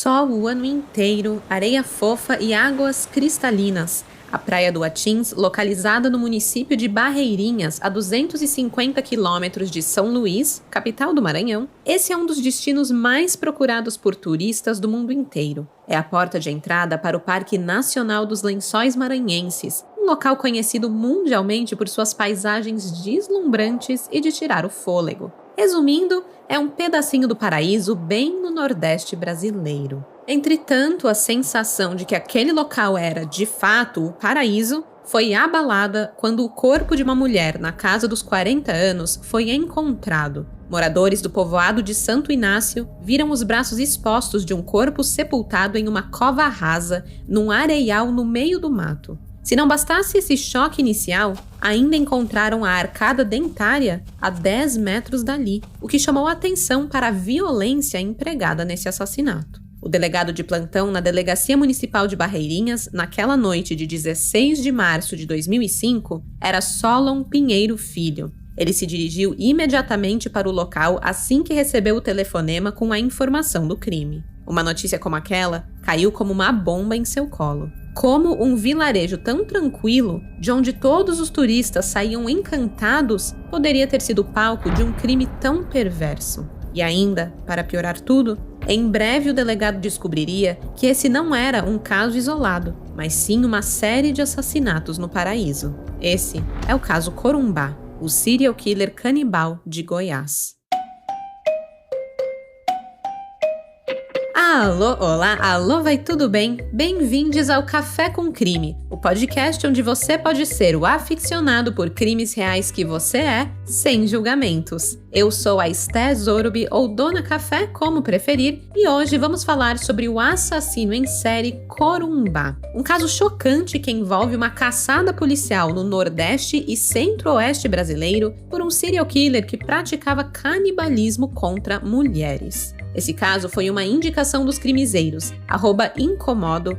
Sol o ano inteiro, areia fofa e águas cristalinas. A Praia do Atins, localizada no município de Barreirinhas, a 250 quilômetros de São Luís, capital do Maranhão, esse é um dos destinos mais procurados por turistas do mundo inteiro. É a porta de entrada para o Parque Nacional dos Lençóis Maranhenses, um local conhecido mundialmente por suas paisagens deslumbrantes e de tirar o fôlego. Resumindo, é um pedacinho do paraíso bem no Nordeste brasileiro. Entretanto, a sensação de que aquele local era, de fato, o paraíso foi abalada quando o corpo de uma mulher na casa dos 40 anos foi encontrado. Moradores do povoado de Santo Inácio viram os braços expostos de um corpo sepultado em uma cova rasa, num areial no meio do mato. Se não bastasse esse choque inicial, ainda encontraram a arcada dentária a 10 metros dali, o que chamou a atenção para a violência empregada nesse assassinato. O delegado de plantão na Delegacia Municipal de Barreirinhas, naquela noite de 16 de março de 2005, era Solon Pinheiro Filho. Ele se dirigiu imediatamente para o local assim que recebeu o telefonema com a informação do crime. Uma notícia como aquela caiu como uma bomba em seu colo. Como um vilarejo tão tranquilo, de onde todos os turistas saíam encantados, poderia ter sido palco de um crime tão perverso? E ainda, para piorar tudo, em breve o delegado descobriria que esse não era um caso isolado, mas sim uma série de assassinatos no paraíso. Esse é o caso Corumbá, o serial killer canibal de Goiás. Alô, olá, alô, vai tudo bem? Bem-vindos ao Café com Crime, o podcast onde você pode ser o aficionado por crimes reais que você é, sem julgamentos. Eu sou a Esté Zorubi, ou Dona Café, como preferir, e hoje vamos falar sobre o assassino em série Corumbá. Um caso chocante que envolve uma caçada policial no Nordeste e Centro-Oeste brasileiro por um serial killer que praticava canibalismo contra mulheres. Esse caso foi uma indicação dos crimezeiros, @incomodo,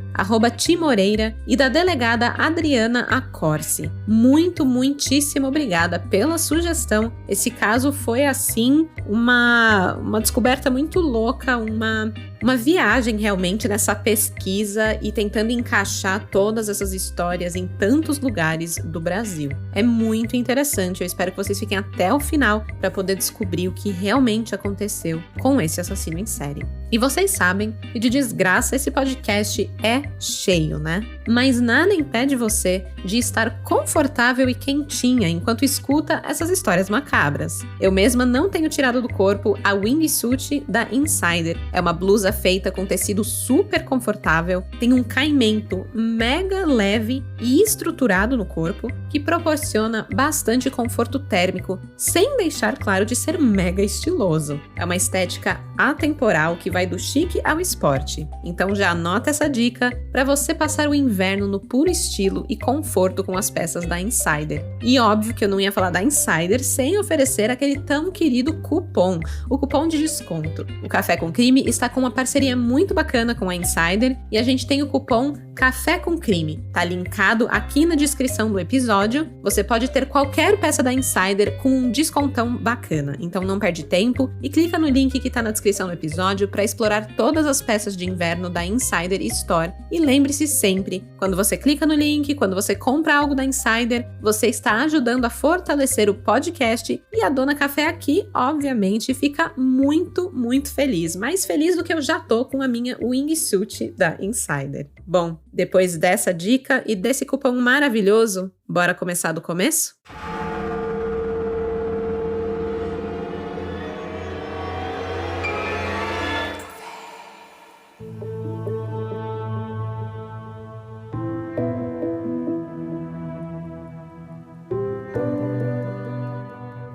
@timoreira e da delegada Adriana Accorsi. Muitíssimo obrigada pela sugestão. Esse caso foi, assim, uma descoberta muito louca, uma viagem realmente nessa pesquisa e tentando encaixar todas essas histórias em tantos lugares do Brasil. É muito interessante, eu espero que vocês fiquem até o final para poder descobrir o que realmente aconteceu com esse assassino em série. E vocês sabem que de desgraça esse podcast é cheio, né? Mas nada impede você de estar confortável e quentinha enquanto escuta essas histórias macabras. Eu mesma não tenho tirado do corpo a wingsuit da Insider. É uma blusa feita com tecido super confortável, tem um caimento mega leve e estruturado no corpo, que proporciona bastante conforto térmico, sem deixar claro de ser mega estiloso. É uma estética atemporal que vai do chique ao esporte. Então já anota essa dica para você passar o inverno no puro estilo e conforto com as peças da Insider. E óbvio que eu não ia falar da Insider sem oferecer aquele tão querido cupom, o cupom de desconto. O Café com Crime está com uma parceria muito bacana com a Insider e a gente tem o cupom Café com Crime. Tá linkado aqui na descrição do episódio. Você pode ter qualquer peça da Insider com um descontão bacana. Então não perde tempo e clica no link que tá na descrição do episódio para explorar todas as peças de inverno da Insider Store. E lembre-se sempre, quando você clica no link, quando você compra algo da Insider, você está ajudando a fortalecer o podcast e a Dona Café aqui, obviamente, fica muito feliz. Mais feliz do que eu já tô com a minha wingsuit da Insider. Bom, depois dessa dica e desse cupom maravilhoso, bora começar do começo?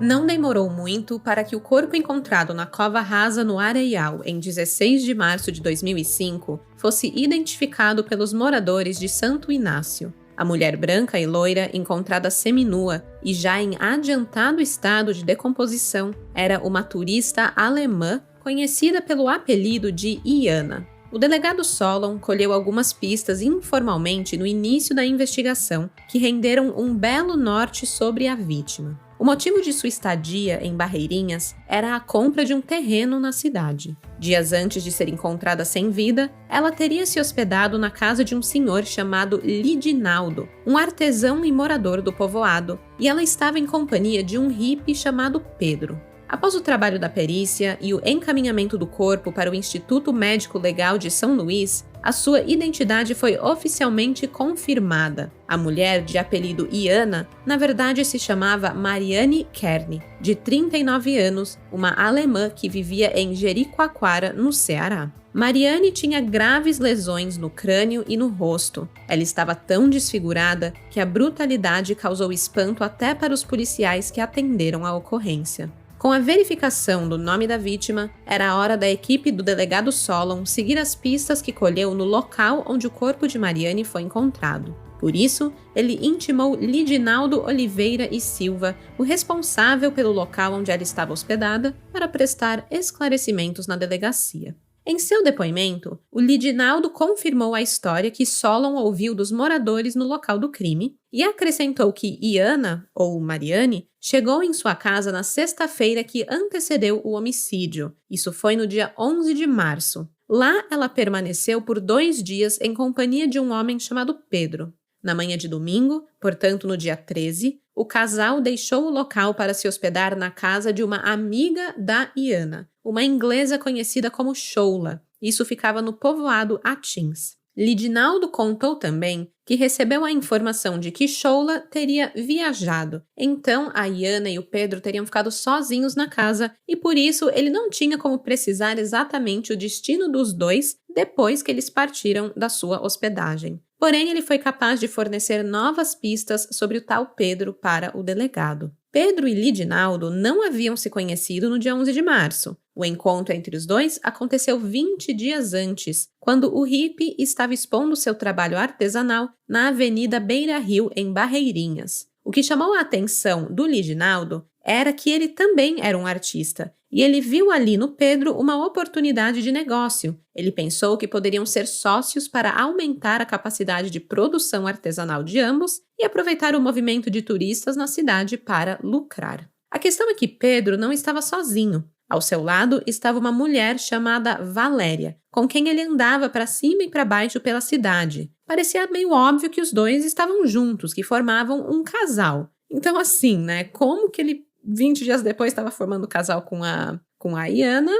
Não demorou muito para que o corpo encontrado na cova rasa no Areial em 16 de março de 2005 fosse identificado pelos moradores de Santo Inácio. A mulher branca e loira, encontrada seminua e já em adiantado estado de decomposição, era uma turista alemã conhecida pelo apelido de Iana. O delegado Solon colheu algumas pistas informalmente no início da investigação que renderam um belo norte sobre a vítima. O motivo de sua estadia em Barreirinhas era a compra de um terreno na cidade. Dias antes de ser encontrada sem vida, ela teria se hospedado na casa de um senhor chamado Lidinaldo, um artesão e morador do povoado, e ela estava em companhia de um hippie chamado Pedro. Após o trabalho da perícia e o encaminhamento do corpo para o Instituto Médico Legal de São Luís, a sua identidade foi oficialmente confirmada. A mulher, de apelido Iana, na verdade se chamava Mariane Kern, de 39 anos, uma alemã que vivia em Jericoacoara, no Ceará. Mariane tinha graves lesões no crânio e no rosto. Ela estava tão desfigurada que a brutalidade causou espanto até para os policiais que atenderam a ocorrência. Com a verificação do nome da vítima, era a hora da equipe do delegado Solon seguir as pistas que colheu no local onde o corpo de Mariane foi encontrado. Por isso, ele intimou Lidinaldo Oliveira e Silva, o responsável pelo local onde ela estava hospedada, para prestar esclarecimentos na delegacia. Em seu depoimento, o Lidinaldo confirmou a história que Solon ouviu dos moradores no local do crime e acrescentou que Iana, ou Mariane, chegou em sua casa na sexta-feira que antecedeu o homicídio. Isso foi no dia 11 de março. Lá, ela permaneceu por 2 dias em companhia de um homem chamado Pedro. Na manhã de domingo, portanto no dia 13, o casal deixou o local para se hospedar na casa de uma amiga da Iana, uma inglesa conhecida como Shoula. Isso ficava no povoado Atins. Lidinaldo contou também que recebeu a informação de que Shoula teria viajado. Então, a Iana e o Pedro teriam ficado sozinhos na casa e por isso ele não tinha como precisar exatamente o destino dos dois depois que eles partiram da sua hospedagem. Porém, ele foi capaz de fornecer novas pistas sobre o tal Pedro para o delegado. Pedro e Lidinaldo não haviam se conhecido no dia 11 de março. O encontro entre os dois aconteceu 20 dias antes, quando o hippie estava expondo seu trabalho artesanal na Avenida Beira Rio, em Barreirinhas. O que chamou a atenção do Lidinaldo era que ele também era um artista, e ele viu ali no Pedro uma oportunidade de negócio. Ele pensou que poderiam ser sócios para aumentar a capacidade de produção artesanal de ambos e aproveitar o movimento de turistas na cidade para lucrar. A questão é que Pedro não estava sozinho. Ao seu lado estava uma mulher chamada Valéria, com quem ele andava para cima e para baixo pela cidade. Parecia meio óbvio que os dois estavam juntos, que formavam um casal. Então assim, né, como que ele 20 dias depois estava formando casal com a Iana,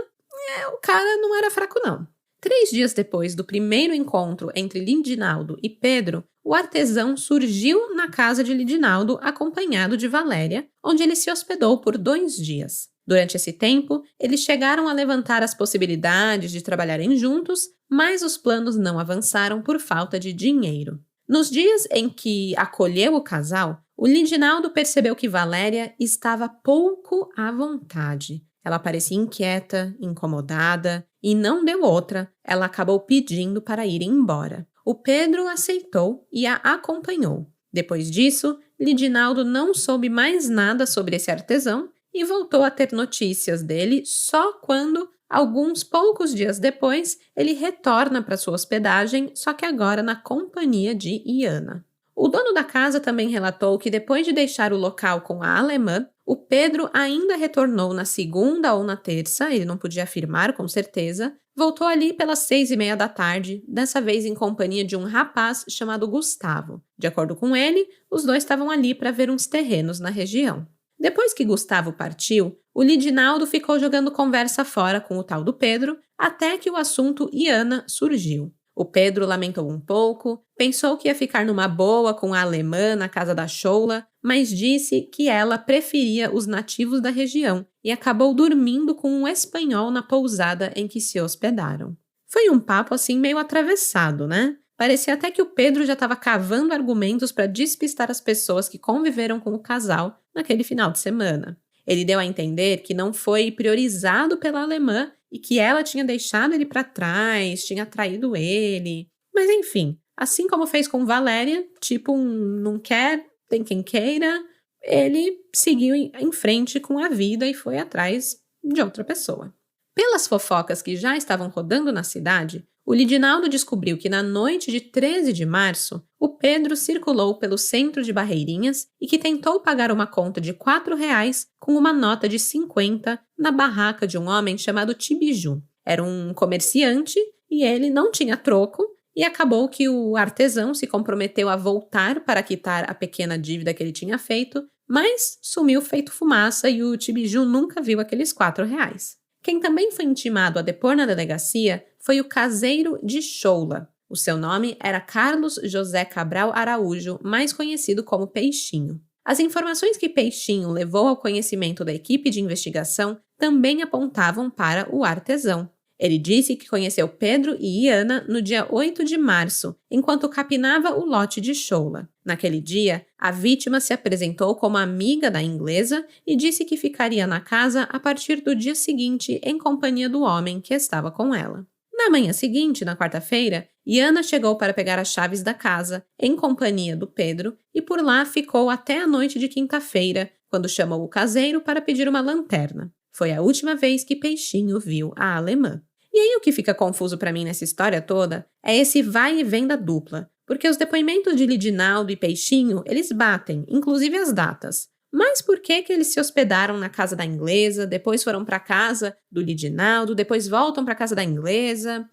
o cara não era fraco não. 3 dias depois do primeiro encontro entre Lidinaldo e Pedro, o artesão surgiu na casa de Lidinaldo acompanhado de Valéria, onde ele se hospedou por 2 dias. Durante esse tempo, eles chegaram a levantar as possibilidades de trabalharem juntos, mas os planos não avançaram por falta de dinheiro. Nos dias em que acolheu o casal, o Lidinaldo percebeu que Valéria estava pouco à vontade. Ela parecia inquieta, incomodada, e não deu outra, ela acabou pedindo para ir embora. O Pedro aceitou e a acompanhou. Depois disso, Lidinaldo não soube mais nada sobre esse artesão e voltou a ter notícias dele só quando, alguns poucos dias depois, ele retorna para sua hospedagem, só que agora na companhia de Iana. O dono da casa também relatou que depois de deixar o local com a alemã, o Pedro ainda retornou na segunda ou na terça, ele não podia afirmar com certeza, voltou ali pelas 6:30 da tarde, dessa vez em companhia de um rapaz chamado Gustavo. De acordo com ele, os dois estavam ali para ver uns terrenos na região. Depois que Gustavo partiu, o Lidinaldo ficou jogando conversa fora com o tal do Pedro, até que o assunto Iana surgiu. O Pedro lamentou um pouco, pensou que ia ficar numa boa com a alemã na casa da Shoula, mas disse que ela preferia os nativos da região e acabou dormindo com um espanhol na pousada em que se hospedaram. Foi um papo assim meio atravessado, né? Parecia até que o Pedro já estava cavando argumentos para despistar as pessoas que conviveram com o casal naquele final de semana. Ele deu a entender que não foi priorizado pela alemã e que ela tinha deixado ele para trás, tinha traído ele. Mas enfim, assim como fez com Valéria, tipo não quer, tem quem queira, ele seguiu em frente com a vida e foi atrás de outra pessoa. Pelas fofocas que já estavam rodando na cidade, O Lidinaldo descobriu que na noite de 13 de março, o Pedro circulou pelo centro de Barreirinhas e que tentou pagar uma conta de R$ 4 com uma nota de 50 na barraca de um homem chamado Tibiju. Era um comerciante e ele não tinha troco e acabou que o artesão se comprometeu a voltar para quitar a pequena dívida que ele tinha feito, mas sumiu feito fumaça e o Tibiju nunca viu aqueles R$ 4. Quem também foi intimado a depor na delegacia foi o caseiro de Choula. O seu nome era Carlos José Cabral Araújo, mais conhecido como Peixinho. As informações que Peixinho levou ao conhecimento da equipe de investigação também apontavam para o artesão. Ele disse que conheceu Pedro e Iana no dia 8 de março, enquanto capinava o lote de Choula. Naquele dia, a vítima se apresentou como amiga da inglesa e disse que ficaria na casa a partir do dia seguinte em companhia do homem que estava com ela. Na manhã seguinte, na quarta-feira, Iana chegou para pegar as chaves da casa, em companhia do Pedro, e por lá ficou até a noite de quinta-feira, quando chamou o caseiro para pedir uma lanterna. Foi a última vez que Peixinho viu a alemã. E aí o que fica confuso para mim nessa história toda é esse vai e vem da dupla, porque os depoimentos de Lidinaldo e Peixinho, eles batem, inclusive as datas. Mas por que eles se hospedaram na casa da inglesa, depois foram para a casa do Lidinaldo, depois voltam para a casa da inglesa?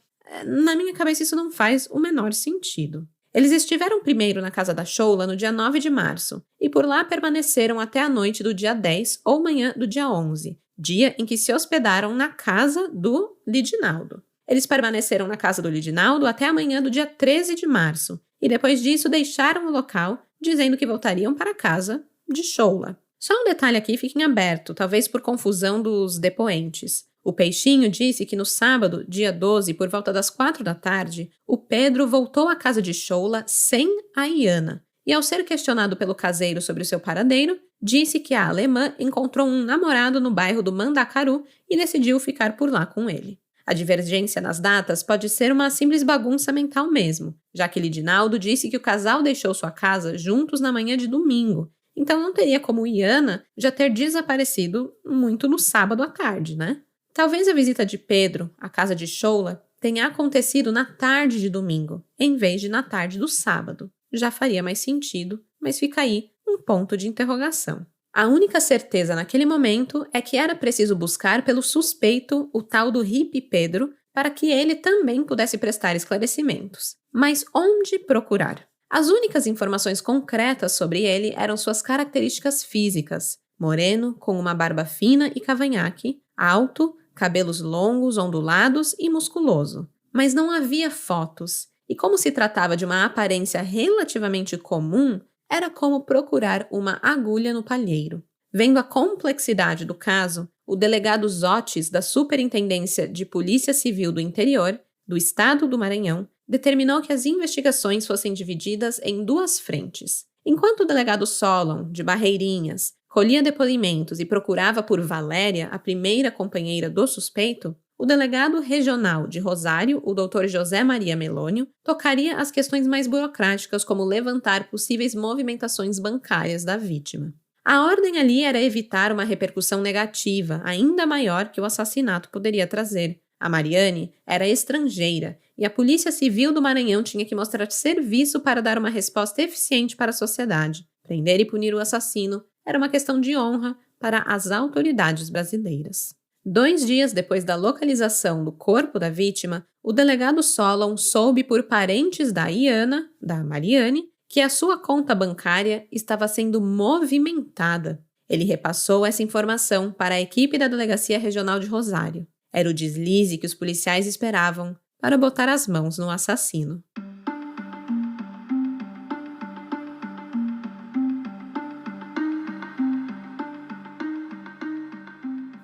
Na minha cabeça isso não faz o menor sentido. Eles estiveram primeiro na casa da Choula no dia 9 de março e por lá permaneceram até a noite do dia 10 ou manhã do dia 11, dia em que se hospedaram na casa do Lidinaldo. Eles permaneceram na casa do Lidinaldo até a manhã do dia 13 de março e depois disso deixaram o local dizendo que voltariam para a casa de Choula. Só um detalhe aqui fica em aberto, talvez por confusão dos depoentes. O Peixinho disse que no sábado, dia 12, por volta das 4 da tarde, o Pedro voltou à casa de Choula sem a Iana. E ao ser questionado pelo caseiro sobre o seu paradeiro, disse que a alemã encontrou um namorado no bairro do Mandacaru e decidiu ficar por lá com ele. A divergência nas datas pode ser uma simples bagunça mental mesmo, já que Lidinaldo disse que o casal deixou sua casa juntos na manhã de domingo, então não teria como Iana já ter desaparecido muito no sábado à tarde, né? Talvez a visita de Pedro à casa de Choula tenha acontecido na tarde de domingo, em vez de na tarde do sábado. Já faria mais sentido, mas fica aí um ponto de interrogação. A única certeza naquele momento é que era preciso buscar pelo suspeito o tal do hippie Pedro para que ele também pudesse prestar esclarecimentos. Mas onde procurar? As únicas informações concretas sobre ele eram suas características físicas: moreno, com uma barba fina e cavanhaque, alto, cabelos longos, ondulados e musculoso. Mas não havia fotos, e como se tratava de uma aparência relativamente comum, era como procurar uma agulha no palheiro. Vendo a complexidade do caso, o delegado Zotes, da Superintendência de Polícia Civil do Interior, do Estado do Maranhão, determinou que as investigações fossem divididas em duas frentes. Enquanto o delegado Solon, de Barreirinhas, colhia depoimentos e procurava por Valéria, a primeira companheira do suspeito, o delegado regional de Rosário, o Dr. José Maria Melônio, tocaria as questões mais burocráticas, como levantar possíveis movimentações bancárias da vítima. A ordem ali era evitar uma repercussão negativa, ainda maior que o assassinato poderia trazer. A Mariane era estrangeira e a Polícia Civil do Maranhão tinha que mostrar serviço para dar uma resposta eficiente para a sociedade. Prender e punir o assassino era uma questão de honra para as autoridades brasileiras. 2 dias depois da localização do corpo da vítima, o delegado Solon soube por parentes da Iana, da Mariane, que a sua conta bancária estava sendo movimentada. Ele repassou essa informação para a equipe da Delegacia Regional de Rosário. Era o deslize que os policiais esperavam para botar as mãos no assassino.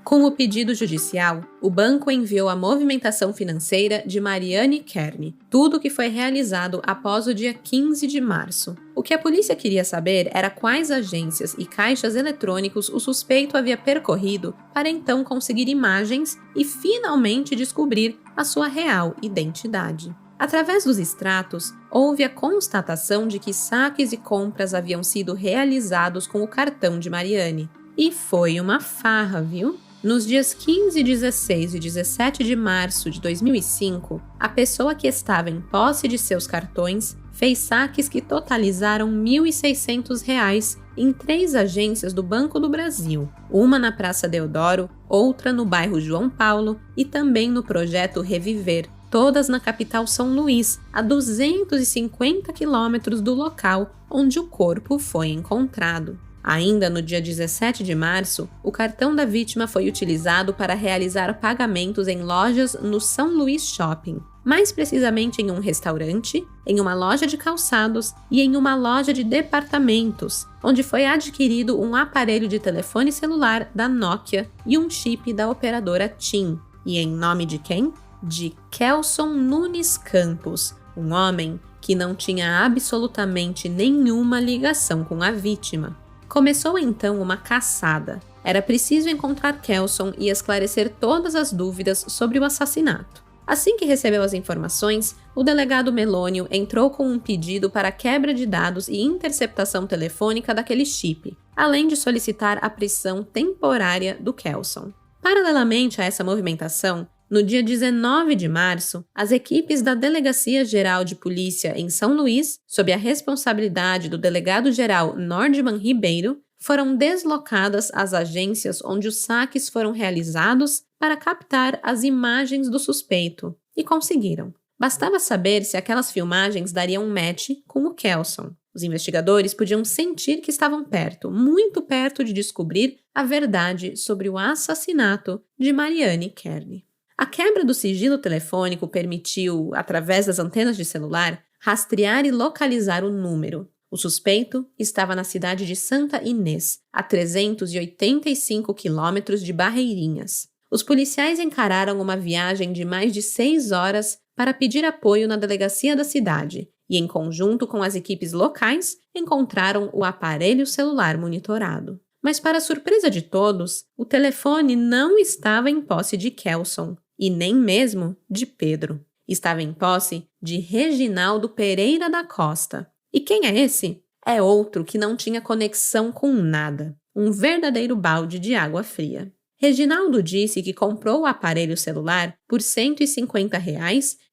Com o pedido judicial, o banco enviou a movimentação financeira de Mariane Kern, tudo que foi realizado após o dia 15 de março. O que a polícia queria saber era quais agências e caixas eletrônicos o suspeito havia percorrido para então conseguir imagens e finalmente descobrir a sua real identidade. Através dos extratos, houve a constatação de que saques e compras haviam sido realizados com o cartão de Mariane. E foi uma farra, viu? Nos dias 15, 16 e 17 de março de 2005, a pessoa que estava em posse de seus cartões fez saques que totalizaram R$ 1.600 em 3 agências do Banco do Brasil, uma na Praça Deodoro, outra no bairro João Paulo e também no Projeto Reviver, todas na capital São Luís, a 250 quilômetros do local onde o corpo foi encontrado. Ainda no dia 17 de março, o cartão da vítima foi utilizado para realizar pagamentos em lojas no São Luís Shopping, mais precisamente em um restaurante, em uma loja de calçados e em uma loja de departamentos, onde foi adquirido um aparelho de telefone celular da Nokia e um chip da operadora TIM. E em nome de quem? De Kelson Nunes Campos, um homem que não tinha absolutamente nenhuma ligação com a vítima. Começou então uma caçada. Era preciso encontrar Kelson e esclarecer todas as dúvidas sobre o assassinato. Assim que recebeu as informações, o delegado Melônio entrou com um pedido para quebra de dados e interceptação telefônica daquele chip, além de solicitar a prisão temporária do Kelson. Paralelamente a essa movimentação, no dia 19 de março, as equipes da Delegacia Geral de Polícia em São Luís, sob a responsabilidade do delegado-geral Nordman Ribeiro, foram deslocadas às agências onde os saques foram realizados para captar as imagens do suspeito, e conseguiram. Bastava saber se aquelas filmagens dariam um match com o Kelson. Os investigadores podiam sentir que estavam perto, muito perto de descobrir a verdade sobre o assassinato de Mariane Kern. A quebra do sigilo telefônico permitiu, através das antenas de celular, rastrear e localizar o número. O suspeito estava na cidade de Santa Inês, a 385 quilômetros de Barreirinhas. Os policiais encararam uma viagem de mais de 6 horas para pedir apoio na delegacia da cidade e, em conjunto com as equipes locais, encontraram o aparelho celular monitorado. Mas, para surpresa de todos, o telefone não estava em posse de Kelson. E nem mesmo de Pedro. Estava em posse de Reginaldo Pereira da Costa. E quem é esse? É outro que não tinha conexão com nada. Um verdadeiro balde de água fria. Reginaldo disse que comprou o aparelho celular por R$ 150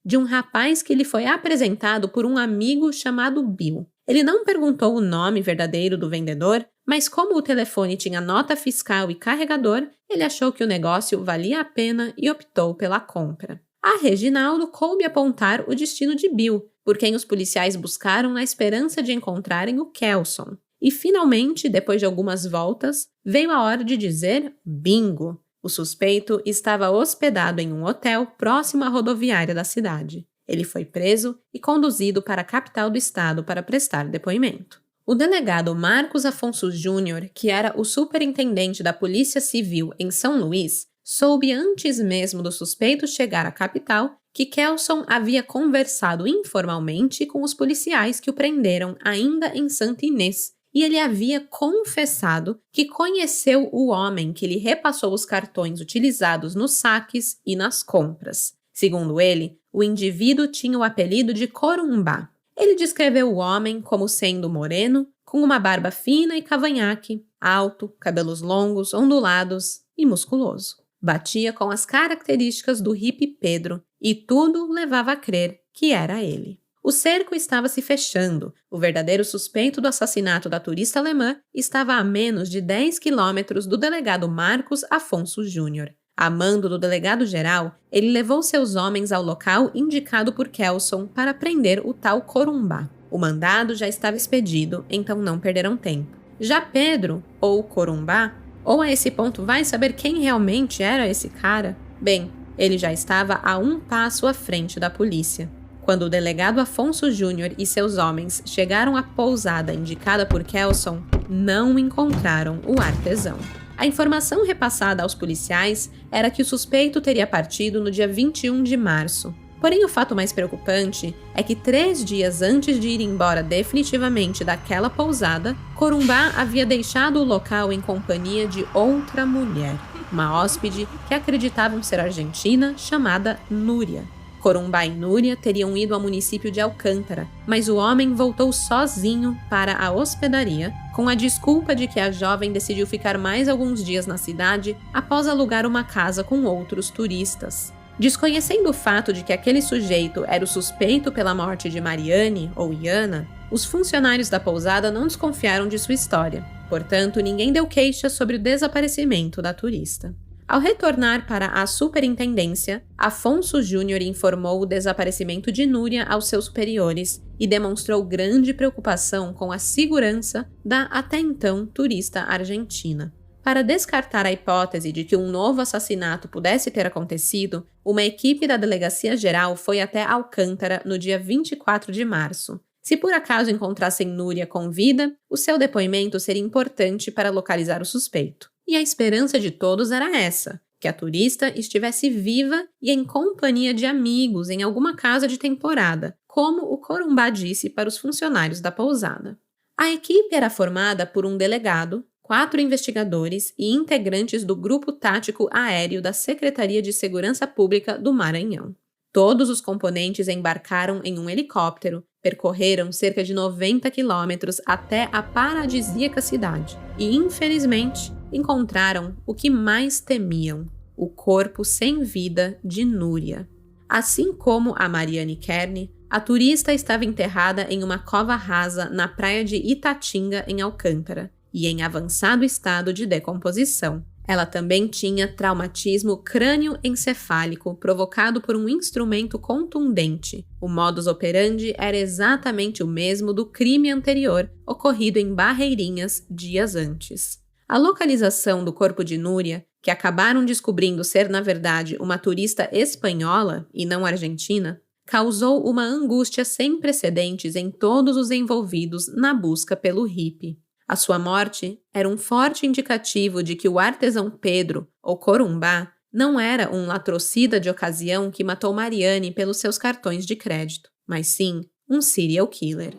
de um rapaz que lhe foi apresentado por um amigo chamado Bill. Ele não perguntou o nome verdadeiro do vendedor, mas como o telefone tinha nota fiscal e carregador, ele achou que o negócio valia a pena e optou pela compra. A Reginaldo coube apontar o destino de Bill, por quem os policiais buscaram na esperança de encontrarem o Kelson. E finalmente, depois de algumas voltas, veio a hora de dizer bingo! O suspeito estava hospedado em um hotel próximo à rodoviária da cidade. Ele foi preso e conduzido para a capital do estado para prestar depoimento. O delegado Marcos Afonso Júnior, que era o superintendente da Polícia Civil em São Luís, soube antes mesmo do suspeito chegar à capital que Kelson havia conversado informalmente com os policiais que o prenderam ainda em Santa Inês, e ele havia confessado que conheceu o homem que lhe repassou os cartões utilizados nos saques e nas compras. Segundo ele, o indivíduo tinha o apelido de Corumbá. Ele descreveu o homem como sendo moreno, com uma barba fina e cavanhaque, alto, cabelos longos, ondulados e musculoso. Batia com as características do hippie Pedro, e tudo levava a crer que era ele. O cerco estava se fechando. O verdadeiro suspeito do assassinato da turista alemã estava a menos de 10 quilômetros do delegado Marcos Afonso Júnior. A mando do delegado-geral, ele levou seus homens ao local indicado por Kelson para prender o tal Corumbá. O mandado já estava expedido, então não perderam tempo. Já Pedro, ou Corumbá, ou a esse ponto vai saber quem realmente era esse cara? Bem, ele já estava a um passo à frente da polícia. Quando o delegado Afonso Júnior e seus homens chegaram à pousada indicada por Kelson, não encontraram o artesão. A informação repassada aos policiais era que o suspeito teria partido no dia 21 de março. Porém, o fato mais preocupante é que 3 dias antes de ir embora definitivamente daquela pousada, Corumbá havia deixado o local em companhia de outra mulher, uma hóspede que acreditavam ser argentina chamada Núria. Corumbá e Núria teriam ido ao município de Alcântara, mas o homem voltou sozinho para a hospedaria, com a desculpa de que a jovem decidiu ficar mais alguns dias na cidade após alugar uma casa com outros turistas. Desconhecendo o fato de que aquele sujeito era o suspeito pela morte de Mariane, ou Iana, os funcionários da pousada não desconfiaram de sua história. Portanto, ninguém deu queixa sobre o desaparecimento da turista. Ao retornar para a superintendência, Afonso Júnior informou o desaparecimento de Núria aos seus superiores e demonstrou grande preocupação com a segurança da até então turista argentina. Para descartar a hipótese de que um novo assassinato pudesse ter acontecido, uma equipe da Delegacia Geral foi até Alcântara no dia 24 de março. Se por acaso encontrassem Núria com vida, o seu depoimento seria importante para localizar o suspeito. E a esperança de todos era essa, que a turista estivesse viva e em companhia de amigos em alguma casa de temporada, como o Corumbá disse para os funcionários da pousada. A equipe era formada por um delegado, 4 investigadores e integrantes do Grupo Tático Aéreo da Secretaria de Segurança Pública do Maranhão. Todos os componentes embarcaram em um helicóptero, percorreram cerca de 90 quilômetros até a paradisíaca cidade e, infelizmente, encontraram o que mais temiam: o corpo sem vida de Núria. Assim como a Mariane Kern, a turista estava enterrada em uma cova rasa na praia de Itatinga, em Alcântara, e em avançado estado de decomposição. Ela também tinha traumatismo crânioencefálico provocado por um instrumento contundente. O modus operandi era exatamente o mesmo do crime anterior, ocorrido em Barreirinhas dias antes. A localização do corpo de Núria, que acabaram descobrindo ser, na verdade, uma turista espanhola e não argentina, causou uma angústia sem precedentes em todos os envolvidos na busca pelo hippie. A sua morte era um forte indicativo de que o artesão Pedro, ou Corumbá, não era um latrocida de ocasião que matou Mariane pelos seus cartões de crédito, mas sim um serial killer.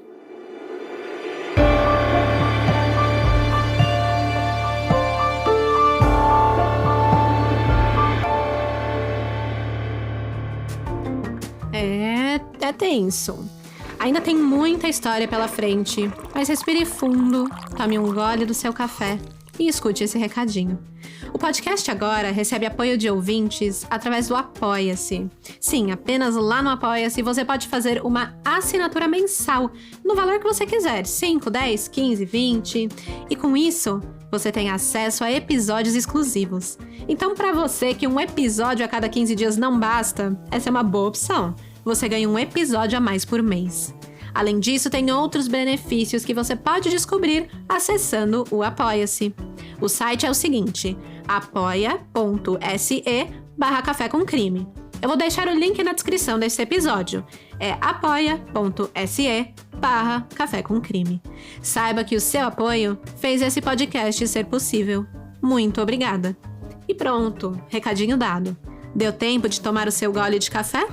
É tenso. Ainda tem muita história pela frente, mas respire fundo, tome um gole do seu café e escute esse recadinho. O podcast agora recebe apoio de ouvintes através do Apoia-se. Sim, apenas lá no Apoia-se você pode fazer uma assinatura mensal, no valor que você quiser, 5, 10, 15, 20. E com isso, você tem acesso a episódios exclusivos. Então, para você que um episódio a cada 15 dias não basta, essa é uma boa opção. Você ganha um episódio a mais por mês. Além disso, tem outros benefícios que você pode descobrir acessando o Apoia-se. O site é o seguinte: apoia.se/café com crime. Eu vou deixar o link na descrição desse episódio. É apoia.se/café com crime. Saiba que o seu apoio fez esse podcast ser possível. Muito obrigada. E pronto, recadinho dado. Deu tempo de tomar o seu gole de café?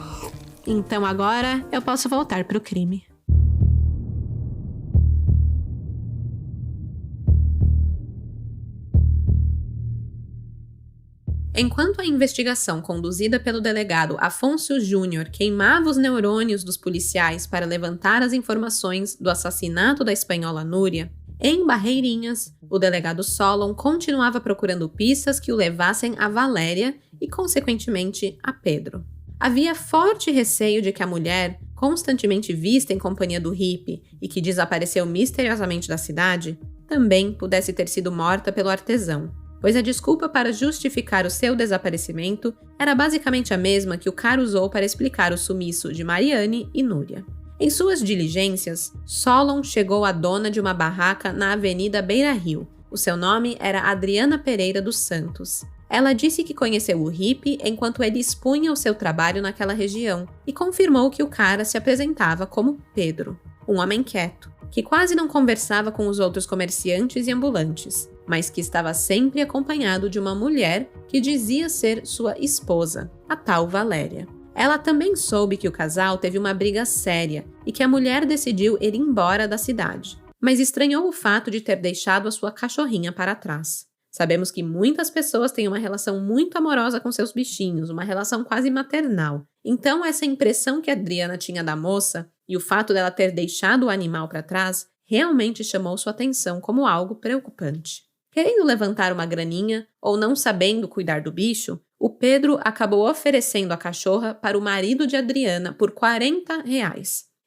Então agora eu posso voltar para o crime. Enquanto a investigação conduzida pelo delegado Afonso Júnior queimava os neurônios dos policiais para levantar as informações do assassinato da espanhola Núria, em Barreirinhas, o delegado Solon continuava procurando pistas que o levassem a Valéria e, consequentemente, a Pedro. Havia forte receio de que a mulher, constantemente vista em companhia do hippie e que desapareceu misteriosamente da cidade, também pudesse ter sido morta pelo artesão, pois a desculpa para justificar o seu desaparecimento era basicamente a mesma que o cara usou para explicar o sumiço de Mariane e Núria. Em suas diligências, Solon chegou à dona de uma barraca na Avenida Beira Rio. O seu nome era Adriana Pereira dos Santos. Ela disse que conheceu o hippie enquanto ele expunha o seu trabalho naquela região e confirmou que o cara se apresentava como Pedro, um homem quieto, que quase não conversava com os outros comerciantes e ambulantes, mas que estava sempre acompanhado de uma mulher que dizia ser sua esposa, a tal Valéria. Ela também soube que o casal teve uma briga séria e que a mulher decidiu ir embora da cidade, mas estranhou o fato de ter deixado a sua cachorrinha para trás. Sabemos que muitas pessoas têm uma relação muito amorosa com seus bichinhos, uma relação quase maternal, Então, essa impressão que a Adriana tinha da moça e o fato dela ter deixado o animal para trás realmente chamou sua atenção como algo preocupante. Querendo levantar uma graninha ou não sabendo cuidar do bicho, o Pedro acabou oferecendo a cachorra para o marido de Adriana por R$ 40.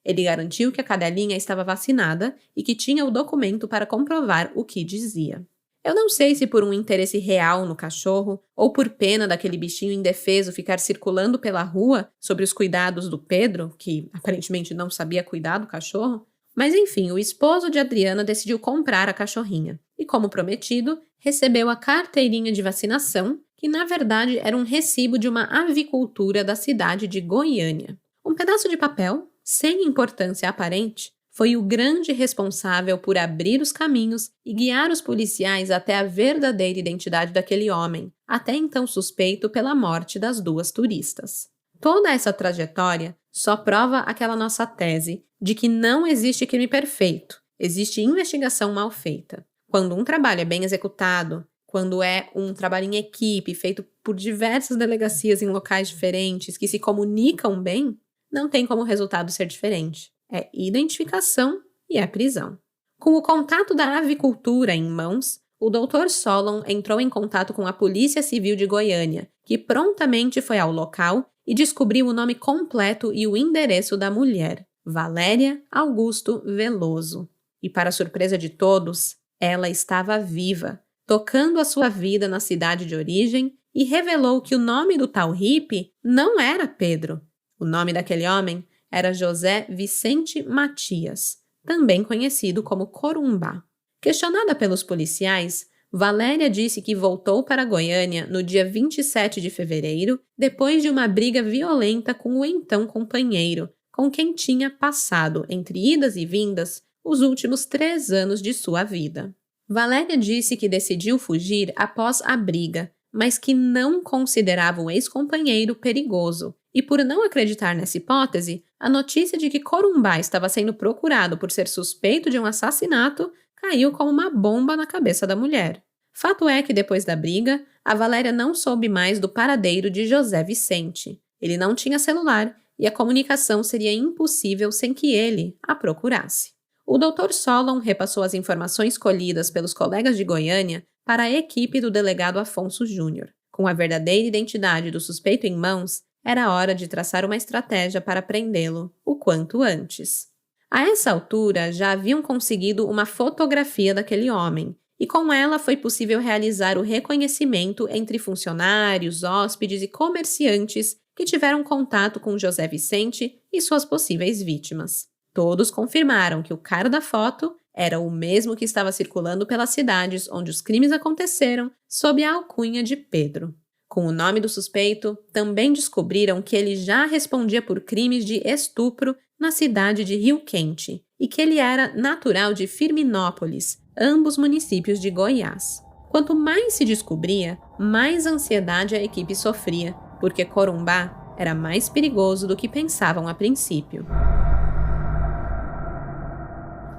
Ele garantiu que a cadelinha estava vacinada e que tinha o documento para comprovar o que dizia. Eu não sei se por um interesse real no cachorro ou por pena daquele bichinho indefeso ficar circulando pela rua sobre os cuidados do Pedro, que aparentemente não sabia cuidar do cachorro, mas enfim, o esposo de Adriana decidiu comprar a cachorrinha e, como prometido, recebeu a carteirinha de vacinação, que na verdade era um recibo de uma avicultura da cidade de Goiânia. Um pedaço de papel, sem importância aparente, foi o grande responsável por abrir os caminhos e guiar os policiais até a verdadeira identidade daquele homem, até então suspeito pela morte das 2 turistas. Toda essa trajetória só prova aquela nossa tese de que não existe crime perfeito, existe investigação mal feita. Quando um trabalho é bem executado, quando é um trabalho em equipe feito por diversas delegacias em locais diferentes que se comunicam bem, não tem como o resultado ser diferente. É identificação e é prisão. Com o contato da avicultura em mãos, o Dr. Solon entrou em contato com a Polícia Civil de Goiânia, que prontamente foi ao local e descobriu o nome completo e o endereço da mulher, Valéria Augusto Veloso. E para surpresa de todos, ela estava viva, tocando a sua vida na cidade de origem e revelou que o nome do tal hippie não era Pedro. O nome daquele homem era José Vicente Matias, também conhecido como Corumbá. Questionada pelos policiais, Valéria disse que voltou para Goiânia no dia 27 de fevereiro, depois de uma briga violenta com o então companheiro, com quem tinha passado, entre idas e vindas, os últimos 3 anos de sua vida. Valéria disse que decidiu fugir após a briga, mas que não considerava o ex-companheiro perigoso, e por não acreditar nessa hipótese, a notícia de que Corumbá estava sendo procurado por ser suspeito de um assassinato caiu como uma bomba na cabeça da mulher. Fato é que depois da briga, a Valéria não soube mais do paradeiro de José Vicente. Ele não tinha celular e a comunicação seria impossível sem que ele a procurasse. O Dr. Solon repassou as informações colhidas pelos colegas de Goiânia para a equipe do delegado Afonso Júnior. Com a verdadeira identidade do suspeito em mãos, era hora de traçar uma estratégia para prendê-lo o quanto antes. A essa altura, já haviam conseguido uma fotografia daquele homem, e com ela foi possível realizar o reconhecimento entre funcionários, hóspedes e comerciantes que tiveram contato com José Vicente e suas possíveis vítimas. Todos confirmaram que o cara da foto era o mesmo que estava circulando pelas cidades onde os crimes aconteceram sob a alcunha de Pedro. Com o nome do suspeito, também descobriram que ele já respondia por crimes de estupro na cidade de Rio Quente e que ele era natural de Firminópolis, ambos municípios de Goiás. Quanto mais se descobria, mais ansiedade a equipe sofria, porque Corumbá era mais perigoso do que pensavam a princípio.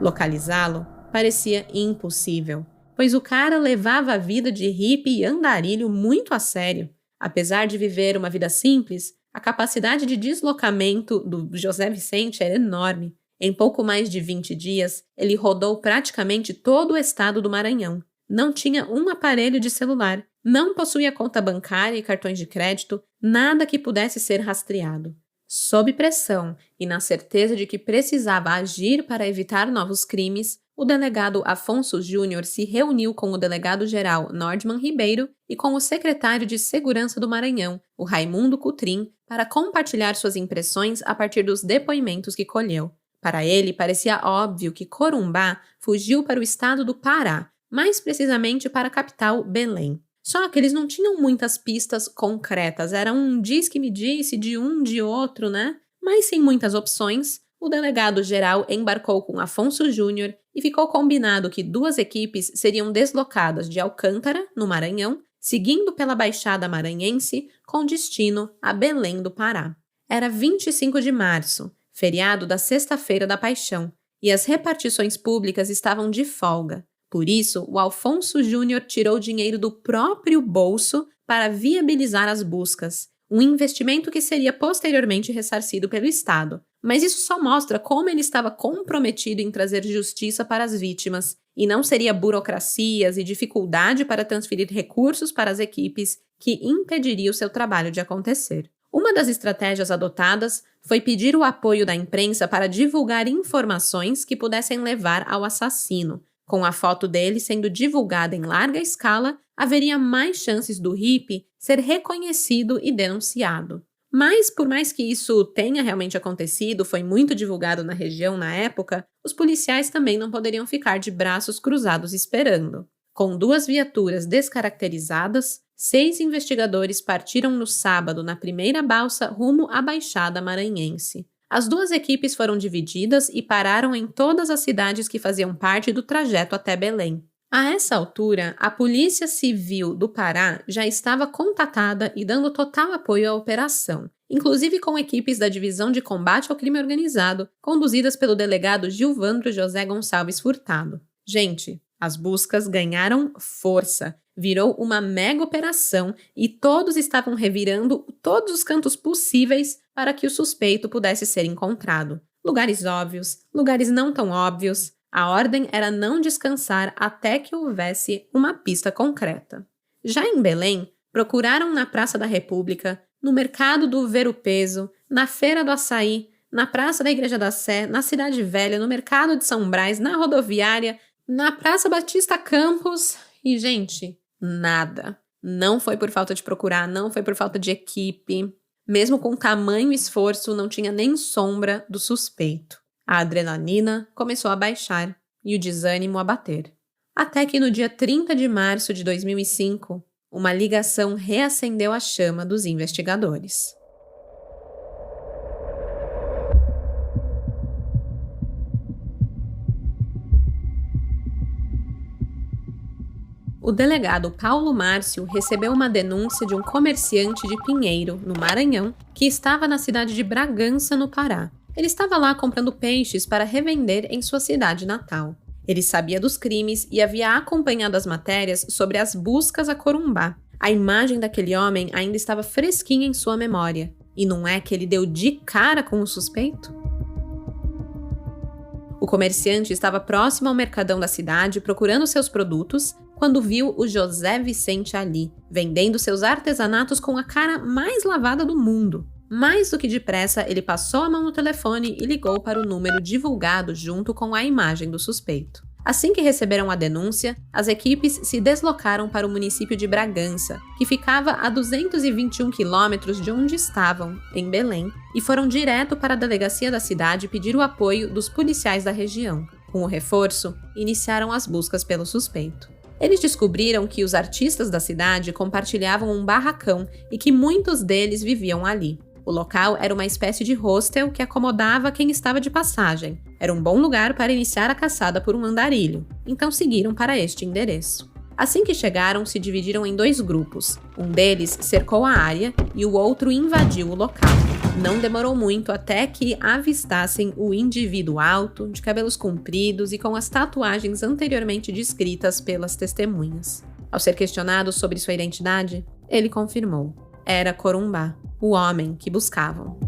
Localizá-lo parecia impossível, pois o cara levava a vida de hippie e andarilho muito a sério. Apesar de viver uma vida simples, a capacidade de deslocamento do José Vicente era enorme. Em pouco mais de 20 dias, ele rodou praticamente todo o estado do Maranhão. Não tinha um aparelho de celular, não possuía conta bancária e cartões de crédito, nada que pudesse ser rastreado. Sob pressão e na certeza de que precisava agir para evitar novos crimes, o delegado Afonso Júnior se reuniu com o delegado-geral Nordman Ribeiro e com o secretário de Segurança do Maranhão, o Raimundo Cutrim, para compartilhar suas impressões a partir dos depoimentos que colheu. Para ele, parecia óbvio que Corumbá fugiu para o estado do Pará, mais precisamente para a capital, Belém. Só que eles não tinham muitas pistas concretas, era um diz que me disse de um de outro, né? Mas sem muitas opções, o delegado-geral embarcou com Afonso Júnior e ficou combinado que 2 equipes seriam deslocadas de Alcântara, no Maranhão, seguindo pela Baixada Maranhense, com destino a Belém do Pará. Era 25 de março, feriado da Sexta-feira da Paixão, e as repartições públicas estavam de folga. Por isso, o Afonso Júnior tirou dinheiro do próprio bolso para viabilizar as buscas. um investimento que seria posteriormente ressarcido pelo Estado. Mas isso só mostra como ele estava comprometido em trazer justiça para as vítimas, e não seria burocracias e dificuldade para transferir recursos para as equipes que impediria o seu trabalho de acontecer. Uma das estratégias adotadas foi pedir o apoio da imprensa para divulgar informações que pudessem levar ao assassino. Com a foto dele sendo divulgada em larga escala, haveria mais chances do hippie ser reconhecido e denunciado. Mas, por mais que isso tenha realmente acontecido, foi muito divulgado na região na época, os policiais também não poderiam ficar de braços cruzados esperando. Com 2 viaturas descaracterizadas, 6 investigadores partiram no sábado na primeira balsa rumo à Baixada Maranhense. As 2 equipes foram divididas e pararam em todas as cidades que faziam parte do trajeto até Belém. A essa altura, a Polícia Civil do Pará já estava contatada e dando total apoio à operação, inclusive com equipes da Divisão de Combate ao Crime Organizado, conduzidas pelo delegado Gilvandro José Gonçalves Furtado. Gente, as buscas ganharam força, virou uma mega operação e todos estavam revirando todos os cantos possíveis para que o suspeito pudesse ser encontrado. Lugares óbvios, lugares não tão óbvios. A ordem era não descansar até que houvesse uma pista concreta. Já em Belém, procuraram na Praça da República, no Mercado do Ver-o-Peso, na Feira do Açaí, na Praça da Igreja da Sé, na Cidade Velha, no Mercado de São Brás, na Rodoviária, na Praça Batista Campos e, gente, nada. Não foi por falta de procurar, não foi por falta de equipe. Mesmo com tamanho esforço, não tinha nem sombra do suspeito. A adrenalina começou a baixar e o desânimo a bater. Até que no dia 30 de março de 2005, uma ligação reacendeu a chama dos investigadores. O delegado Paulo Márcio recebeu uma denúncia de um comerciante de Pinheiro, no Maranhão, que estava na cidade de Bragança, no Pará. Ele estava lá comprando peixes para revender em sua cidade natal. Ele sabia dos crimes e havia acompanhado as matérias sobre as buscas a Corumbá. A imagem daquele homem ainda estava fresquinha em sua memória. E não é que ele deu de cara com o suspeito? O comerciante estava próximo ao mercadão da cidade procurando seus produtos quando viu o José Vicente ali, vendendo seus artesanatos com a cara mais lavada do mundo. Mais do que depressa, ele passou a mão no telefone e ligou para o número divulgado junto com a imagem do suspeito. Assim que receberam a denúncia, as equipes se deslocaram para o município de Bragança, que ficava a 221 quilômetros de onde estavam, em Belém, e foram direto para a delegacia da cidade pedir o apoio dos policiais da região. Com o reforço, iniciaram as buscas pelo suspeito. Eles descobriram que os artistas da cidade compartilhavam um barracão e que muitos deles viviam ali. O local era uma espécie de hostel que acomodava quem estava de passagem. Era um bom lugar para iniciar a caçada por um andarilho, então seguiram para este endereço. Assim que chegaram, se dividiram em 2 grupos. Um deles cercou a área e o outro invadiu o local. Não demorou muito até que avistassem o indivíduo alto, de cabelos compridos e com as tatuagens anteriormente descritas pelas testemunhas. Ao ser questionado sobre sua identidade, ele confirmou. Era Corumbá, o homem que buscavam.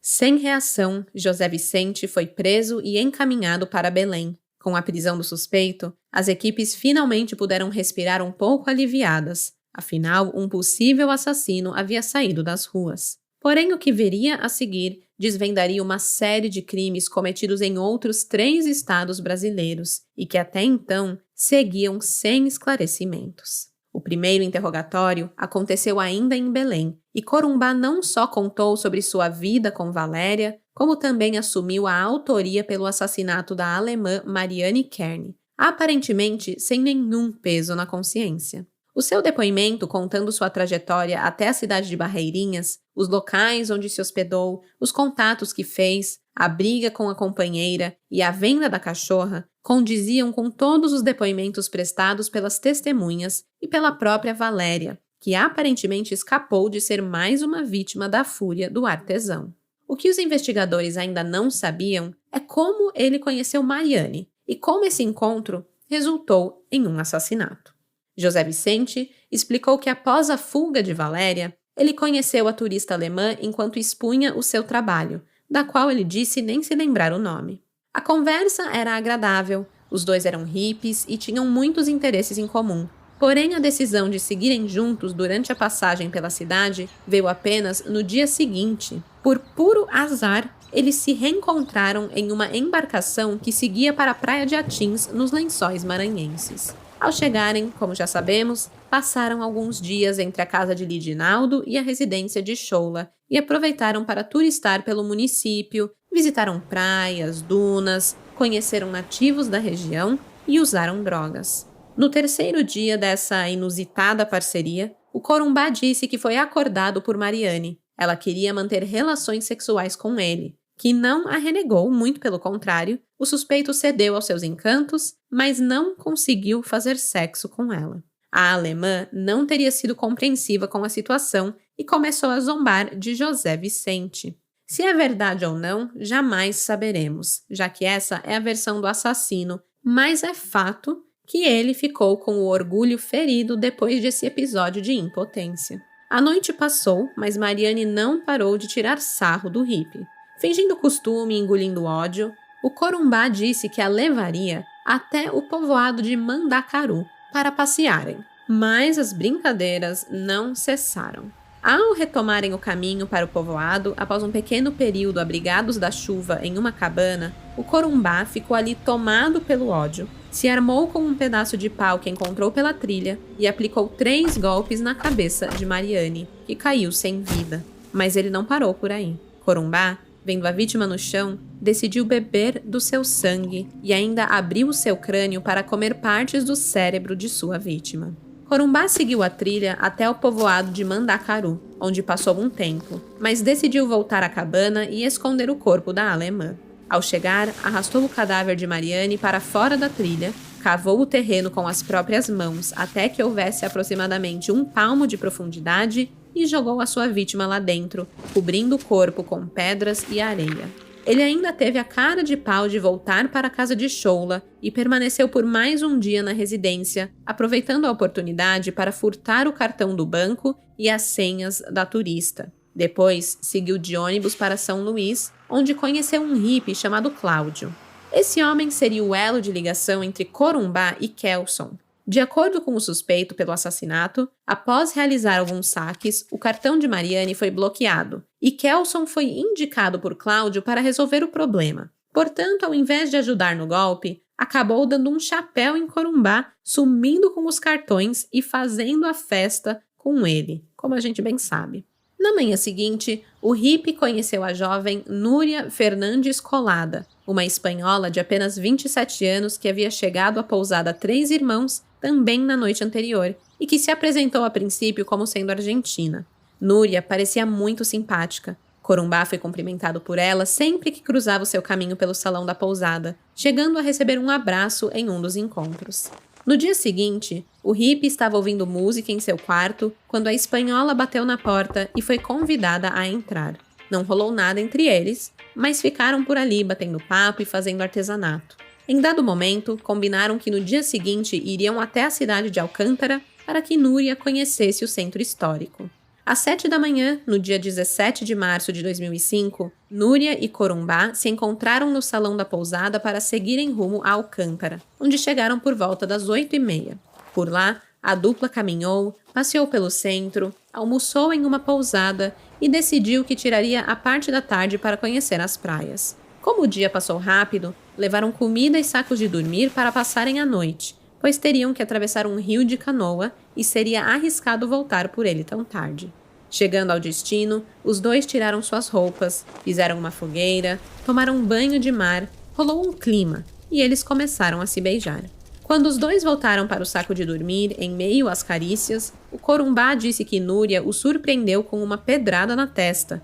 Sem reação, José Vicente foi preso e encaminhado para Belém. Com a prisão do suspeito, as equipes finalmente puderam respirar um pouco aliviadas. Afinal, um possível assassino havia saído das ruas. Porém, o que viria a seguir desvendaria uma série de crimes cometidos em outros 3 estados brasileiros e que até então seguiam sem esclarecimentos. O primeiro interrogatório aconteceu ainda em Belém, e Corumbá não só contou sobre sua vida com Valéria, como também assumiu a autoria pelo assassinato da alemã Mariane Kern, aparentemente sem nenhum peso na consciência. O seu depoimento, contando sua trajetória até a cidade de Barreirinhas, os locais onde se hospedou, os contatos que fez, a briga com a companheira e a venda da cachorra, condiziam com todos os depoimentos prestados pelas testemunhas e pela própria Valéria, que aparentemente escapou de ser mais uma vítima da fúria do artesão. O que os investigadores ainda não sabiam é como ele conheceu Mariane e como esse encontro resultou em um assassinato. José Vicente explicou que após a fuga de Valéria, ele conheceu a turista alemã enquanto expunha o seu trabalho, da qual ele disse nem se lembrar o nome. A conversa era agradável, os dois eram hippies e tinham muitos interesses em comum. Porém, a decisão de seguirem juntos durante a passagem pela cidade veio apenas no dia seguinte. Por puro azar, eles se reencontraram em uma embarcação que seguia para a praia de Atins, nos Lençóis Maranhenses. Ao chegarem, como já sabemos, passaram alguns dias entre a casa de Lidinaldo e a residência de Choula e aproveitaram para turistar pelo município, visitaram praias, dunas, conheceram nativos da região e usaram drogas. No terceiro dia dessa inusitada parceria, o Corumbá disse que foi acordado por Mariane. Ela queria manter relações sexuais com ele, que não a renegou, muito pelo contrário. O suspeito cedeu aos seus encantos, mas não conseguiu fazer sexo com ela. A alemã não teria sido compreensiva com a situação e começou a zombar de José Vicente. Se é verdade ou não, jamais saberemos, já que essa é a versão do assassino, mas é fato que ele ficou com o orgulho ferido depois desse episódio de impotência. A noite passou, mas Mariane não parou de tirar sarro do hippie. Fingindo costume e engolindo ódio, o Corumbá disse que a levaria até o povoado de Mandacaru para passearem. Mas as brincadeiras não cessaram. Ao retomarem o caminho para o povoado, após um pequeno período abrigados da chuva em uma cabana, o Corumbá ficou ali tomado pelo ódio. Se armou com um pedaço de pau que encontrou pela trilha e aplicou 3 golpes na cabeça de Mariane, que caiu sem vida. Mas ele não parou por aí. Corumbá, vendo a vítima no chão, decidiu beber do seu sangue e ainda abriu o seu crânio para comer partes do cérebro de sua vítima. Corumbá seguiu a trilha até o povoado de Mandacaru, onde passou um tempo, mas decidiu voltar à cabana e esconder o corpo da alemã. Ao chegar, arrastou o cadáver de Mariane para fora da trilha, cavou o terreno com as próprias mãos até que houvesse aproximadamente 1 palmo de profundidade e jogou a sua vítima lá dentro, cobrindo o corpo com pedras e areia. Ele ainda teve a cara de pau de voltar para a casa de Choula e permaneceu por mais um dia na residência, aproveitando a oportunidade para furtar o cartão do banco e as senhas da turista. Depois, seguiu de ônibus para São Luís, onde conheceu um hippie chamado Cláudio. Esse homem seria o elo de ligação entre Corumbá e Kelson. De acordo com o suspeito pelo assassinato, após realizar alguns saques, o cartão de Mariane foi bloqueado e Kelson foi indicado por Cláudio para resolver o problema. Portanto, ao invés de ajudar no golpe, acabou dando um chapéu em Corumbá, sumindo com os cartões e fazendo a festa com ele, como a gente bem sabe. Na manhã seguinte, o hippie conheceu a jovem Núria Fernandes Colada, uma espanhola de apenas 27 anos que havia chegado à pousada Três Irmãos também na noite anterior e que se apresentou a princípio como sendo argentina. Núria parecia muito simpática. Corumbá foi cumprimentado por ela sempre que cruzava o seu caminho pelo salão da pousada, chegando a receber um abraço em um dos encontros. No dia seguinte, o hippie estava ouvindo música em seu quarto quando a espanhola bateu na porta e foi convidada a entrar. Não rolou nada entre eles, mas ficaram por ali batendo papo e fazendo artesanato. Em dado momento, combinaram que no dia seguinte iriam até a cidade de Alcântara para que Núria conhecesse o centro histórico. Às 7 da manhã, no dia 17 de março de 2005, Núria e Corumbá se encontraram no salão da pousada para seguirem rumo a Alcântara, onde chegaram por volta das 8h30. Por lá, a dupla caminhou, passeou pelo centro, almoçou em uma pousada e decidiu que tiraria a parte da tarde para conhecer as praias. Como o dia passou rápido, levaram comida e sacos de dormir para passarem a noite, pois teriam que atravessar um rio de canoa e seria arriscado voltar por ele tão tarde. Chegando ao destino, os dois tiraram suas roupas, fizeram uma fogueira, tomaram um banho de mar, rolou um clima e eles começaram a se beijar. Quando os dois voltaram para o saco de dormir, em meio às carícias, o Corumbá disse que Núria o surpreendeu com uma pedrada na testa.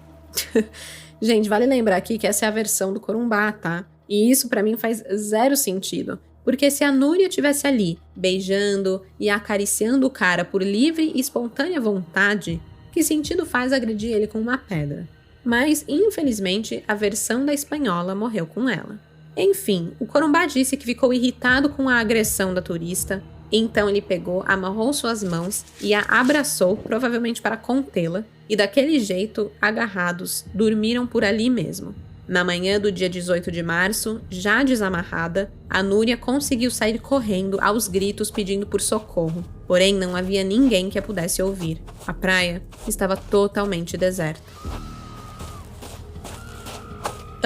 Gente, vale lembrar aqui que essa é a versão do Corumbá, tá? E isso pra mim faz zero sentido. Porque se a Núria estivesse ali, beijando e acariciando o cara por livre e espontânea vontade, que sentido faz agredir ele com uma pedra? Mas, infelizmente, a versão da espanhola morreu com ela. Enfim, o Corumbá disse que ficou irritado com a agressão da turista, Então ele pegou, amarrou suas mãos e a abraçou, provavelmente para contê-la, e daquele jeito, agarrados, dormiram por ali mesmo. Na manhã do dia 18 de março, já desamarrada, a Núria conseguiu sair correndo aos gritos pedindo por socorro, porém não havia ninguém que a pudesse ouvir. A praia estava totalmente deserta.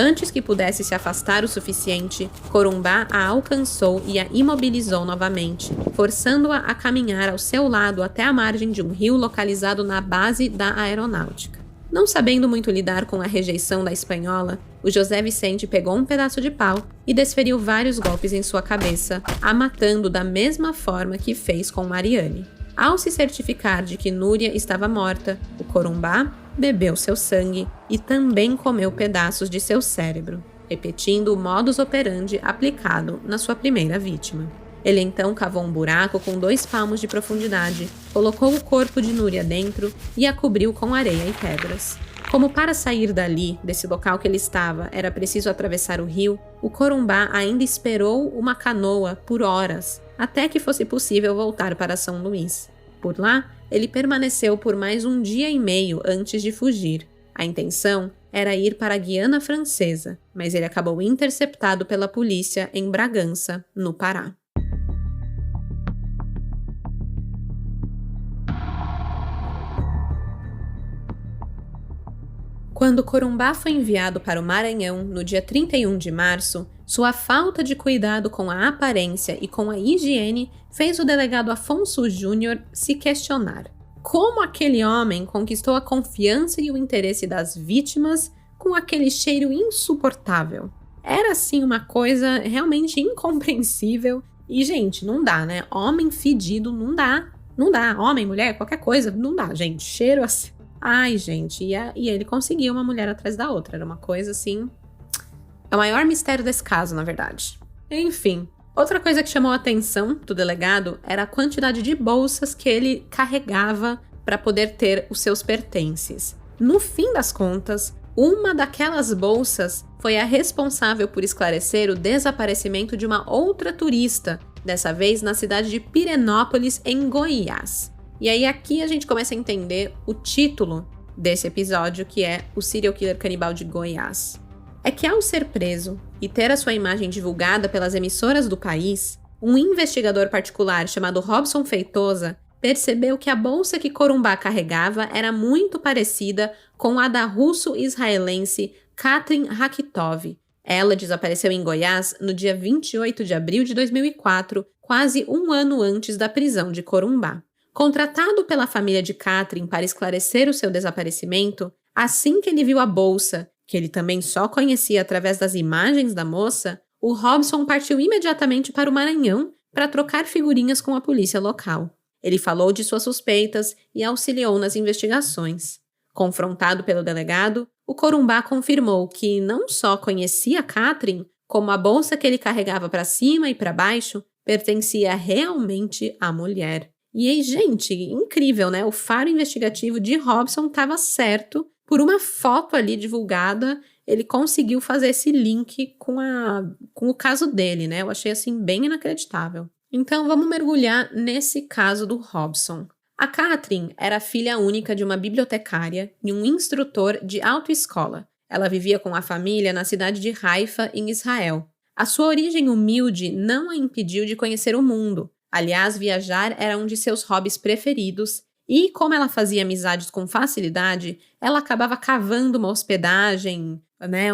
Antes que pudesse se afastar o suficiente, Corumbá a alcançou e a imobilizou novamente, forçando-a a caminhar ao seu lado até a margem de um rio localizado na base da aeronáutica. Não sabendo muito lidar com a rejeição da espanhola, o José Vicente pegou um pedaço de pau e desferiu vários golpes em sua cabeça, a matando da mesma forma que fez com Mariane. Ao se certificar de que Núria estava morta, o Corumbá bebeu seu sangue e também comeu pedaços de seu cérebro, repetindo o modus operandi aplicado na sua primeira vítima. Ele então cavou um buraco com 2 palmos de profundidade, colocou o corpo de Núria dentro e a cobriu com areia e pedras. Como para sair dali, desse local que ele estava, era preciso atravessar o rio, o Corumbá ainda esperou uma canoa por horas, até que fosse possível voltar para São Luís. Por lá, ele permaneceu por mais 1 dia e meio antes de fugir. A intenção era ir para a Guiana Francesa, mas ele acabou interceptado pela polícia em Bragança, no Pará. Quando Corumbá foi enviado para o Maranhão no dia 31 de março, sua falta de cuidado com a aparência e com a higiene fez o delegado Afonso Júnior se questionar. Como aquele homem conquistou a confiança e o interesse das vítimas com aquele cheiro insuportável? Era, assim, uma coisa realmente incompreensível. E, gente, não dá, né? Homem fedido não dá. Não dá. Homem, mulher, qualquer coisa, não dá, gente. Cheiro assim. Ai, gente, e ele conseguiu uma mulher atrás da outra. Era uma coisa assim... É o maior mistério desse caso, na verdade. Enfim, outra coisa que chamou a atenção do delegado era a quantidade de bolsas que ele carregava para poder ter os seus pertences. No fim das contas, uma daquelas bolsas foi a responsável por esclarecer o desaparecimento de uma outra turista, dessa vez na cidade de Pirenópolis, em Goiás. E aí aqui a gente começa a entender o título desse episódio, que é o Serial Killer Canibal de Goiás. É que ao ser preso e ter a sua imagem divulgada pelas emissoras do país, um investigador particular chamado Robson Feitosa percebeu que a bolsa que Corumbá carregava era muito parecida com a da russo-israelense Katrin Rakitov. Ela desapareceu em Goiás no dia 28 de abril de 2004, quase 1 ano antes da prisão de Corumbá. Contratado pela família de Katrin para esclarecer o seu desaparecimento, assim que ele viu a bolsa, que ele também só conhecia através das imagens da moça, o Robson partiu imediatamente para o Maranhão para trocar figurinhas com a polícia local. Ele falou de suas suspeitas e auxiliou nas investigações. Confrontado pelo delegado, o Corumbá confirmou que não só conhecia Katrin, como a bolsa que ele carregava para cima e para baixo pertencia realmente à mulher. E aí, gente, incrível, né? O faro investigativo de Robson estava certo. Por uma foto ali divulgada, ele conseguiu fazer esse link com o caso dele, né? Eu achei, assim, bem inacreditável. Então, vamos mergulhar nesse caso do Robson. A Katrin era filha única de uma bibliotecária e um instrutor de autoescola. Ela vivia com a família na cidade de Haifa, em Israel. A sua origem humilde não a impediu de conhecer o mundo. Aliás, viajar era um de seus hobbies preferidos e, como ela fazia amizades com facilidade, ela acabava cavando uma hospedagem, né,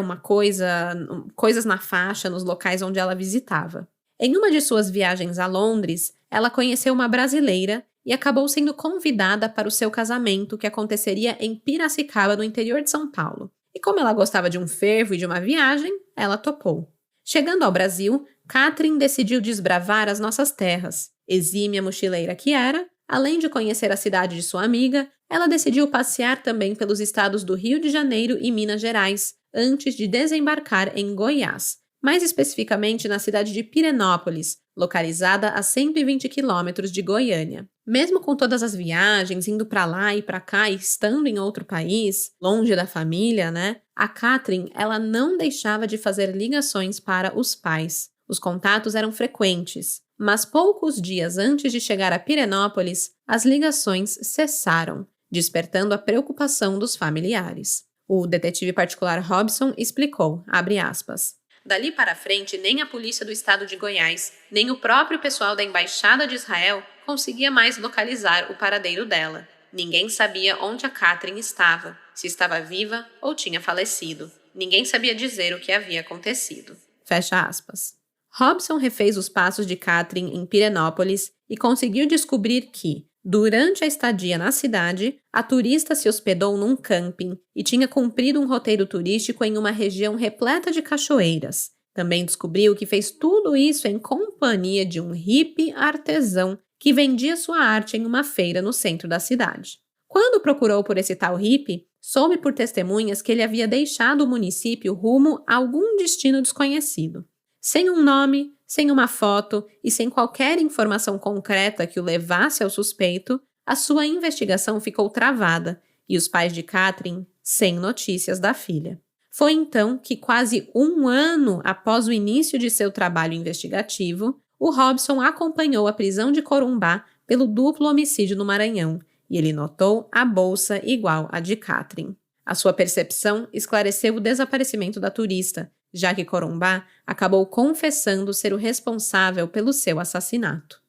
coisas na faixa nos locais onde ela visitava. Em uma de suas viagens a Londres, ela conheceu uma brasileira e acabou sendo convidada para o seu casamento, que aconteceria em Piracicaba, no interior de São Paulo. E como ela gostava de um fervo e de uma viagem, ela topou. Chegando ao Brasil, Katrin decidiu desbravar as nossas terras. Exímia mochileira que era, além de conhecer a cidade de sua amiga, ela decidiu passear também pelos estados do Rio de Janeiro e Minas Gerais, antes de desembarcar em Goiás, mais especificamente na cidade de Pirenópolis, localizada a 120 quilômetros de Goiânia. Mesmo com todas as viagens, indo para lá e para cá e estando em outro país, longe da família, né? A Katrin, ela não deixava de fazer ligações para os pais. Os contatos eram frequentes. Mas poucos dias antes de chegar a Pirenópolis, as ligações cessaram, despertando a preocupação dos familiares. O detetive particular Robson explicou, abre aspas, dali para frente, nem a polícia do estado de Goiás, nem o próprio pessoal da Embaixada de Israel conseguia mais localizar o paradeiro dela. Ninguém sabia onde a Catherine estava, se estava viva ou tinha falecido. Ninguém sabia dizer o que havia acontecido. Fecha aspas. Robson refez os passos de Catherine em Pirenópolis e conseguiu descobrir que, durante a estadia na cidade, a turista se hospedou num camping e tinha cumprido um roteiro turístico em uma região repleta de cachoeiras. Também descobriu que fez tudo isso em companhia de um hippie artesão que vendia sua arte em uma feira no centro da cidade. Quando procurou por esse tal hippie, soube por testemunhas que ele havia deixado o município rumo a algum destino desconhecido. Sem um nome, sem uma foto e sem qualquer informação concreta que o levasse ao suspeito, a sua investigação ficou travada e os pais de Catherine sem notícias da filha. Foi então que, quase um ano após o início de seu trabalho investigativo, o Robson acompanhou a prisão de Corumbá pelo duplo homicídio no Maranhão e ele notou a bolsa igual à de Catherine. A sua percepção esclareceu o desaparecimento da turista, já que Corumbá acabou confessando ser o responsável pelo seu assassinato.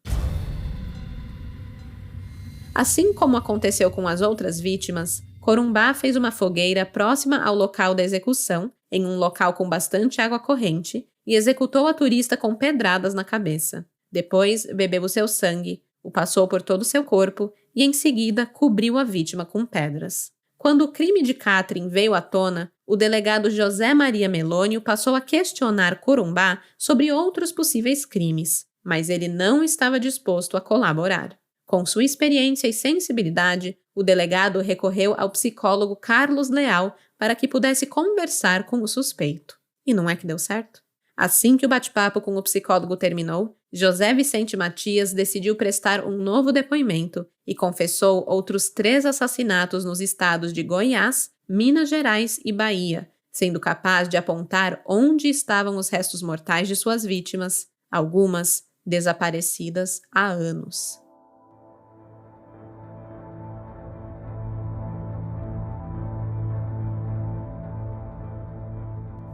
Assim como aconteceu com as outras vítimas, Corumbá fez uma fogueira próxima ao local da execução, em um local com bastante água corrente, e executou a turista com pedradas na cabeça. Depois, bebeu o seu sangue, o passou por todo o seu corpo e, em seguida, cobriu a vítima com pedras. Quando o crime de Catherine veio à tona, o delegado José Maria Melônio passou a questionar Corumbá sobre outros possíveis crimes, mas ele não estava disposto a colaborar. Com sua experiência e sensibilidade, o delegado recorreu ao psicólogo Carlos Leal para que pudesse conversar com o suspeito. E não é que deu certo? Assim que o bate-papo com o psicólogo terminou, José Vicente Matias decidiu prestar um novo depoimento e confessou outros 3 assassinatos nos estados de Goiás, Minas Gerais e Bahia, sendo capaz de apontar onde estavam os restos mortais de suas vítimas, algumas desaparecidas há anos.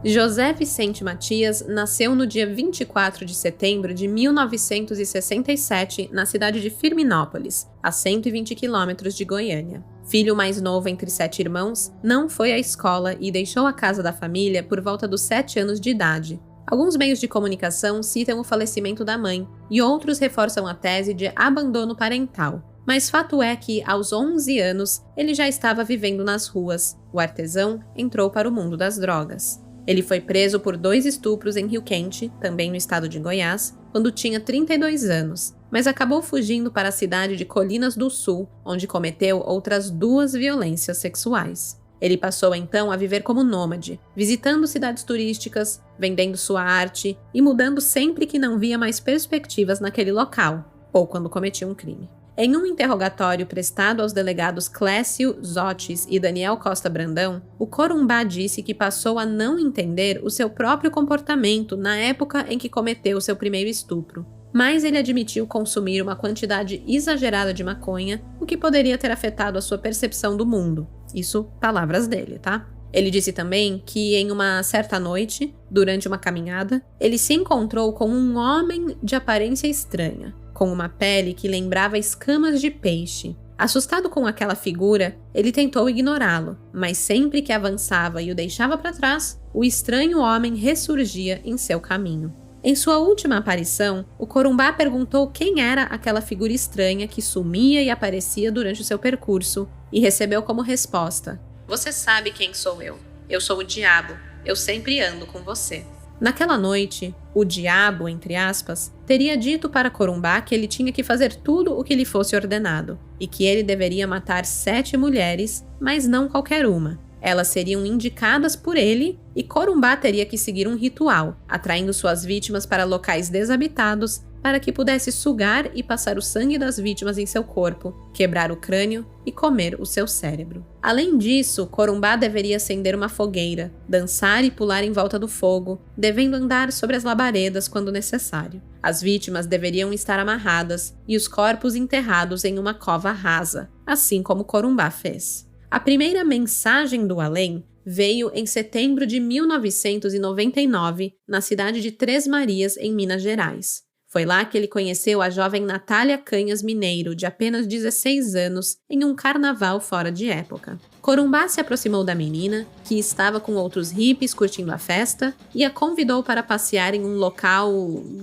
José Vicente Matias nasceu no dia 24 de setembro de 1967 na cidade de Firminópolis, a 120 quilômetros de Goiânia. Filho mais novo entre 7 irmãos, não foi à escola e deixou a casa da família por volta dos 7 anos de idade. Alguns meios de comunicação citam o falecimento da mãe e outros reforçam a tese de abandono parental. Mas fato é que, aos 11 anos, ele já estava vivendo nas ruas. O artesão entrou para o mundo das drogas. Ele foi preso por 2 estupros em Rio Quente, também no estado de Goiás, quando tinha 32 anos, mas acabou fugindo para a cidade de Colinas do Sul, onde cometeu outras 2 violências sexuais. Ele passou então a viver como nômade, visitando cidades turísticas, vendendo sua arte e mudando sempre que não via mais perspectivas naquele local, ou quando cometia um crime. Em um interrogatório prestado aos delegados Clécio Zotis e Daniel Costa Brandão, o Corumbá disse que passou a não entender o seu próprio comportamento na época em que cometeu seu primeiro estupro. Mas ele admitiu consumir uma quantidade exagerada de maconha, o que poderia ter afetado a sua percepção do mundo. Isso, palavras dele, tá? Ele disse também que, em uma certa noite, durante uma caminhada, ele se encontrou com um homem de aparência estranha, com uma pele que lembrava escamas de peixe. Assustado com aquela figura, ele tentou ignorá-lo, mas sempre que avançava e o deixava para trás, o estranho homem ressurgia em seu caminho. Em sua última aparição, o Corumbá perguntou quem era aquela figura estranha que sumia e aparecia durante o seu percurso, e recebeu como resposta: "Você sabe quem sou eu. Eu sou o diabo. Eu sempre ando com você." Naquela noite, o diabo, entre aspas, teria dito para Corumbá que ele tinha que fazer tudo o que lhe fosse ordenado, e que ele deveria matar 7 mulheres, mas não qualquer uma. Elas seriam indicadas por ele e Corumbá teria que seguir um ritual, atraindo suas vítimas para locais desabitados, para que pudesse sugar e passar o sangue das vítimas em seu corpo, quebrar o crânio e comer o seu cérebro. Além disso, Corumbá deveria acender uma fogueira, dançar e pular em volta do fogo, devendo andar sobre as labaredas quando necessário. As vítimas deveriam estar amarradas e os corpos enterrados em uma cova rasa, assim como Corumbá fez. A primeira mensagem do além veio em setembro de 1999, na cidade de Três Marias, em Minas Gerais. Foi lá que ele conheceu a jovem Natália Canhas Mineiro, de apenas 16 anos, em um carnaval fora de época. Corumbá se aproximou da menina, que estava com outros hippies curtindo a festa, e a convidou para passear em um local,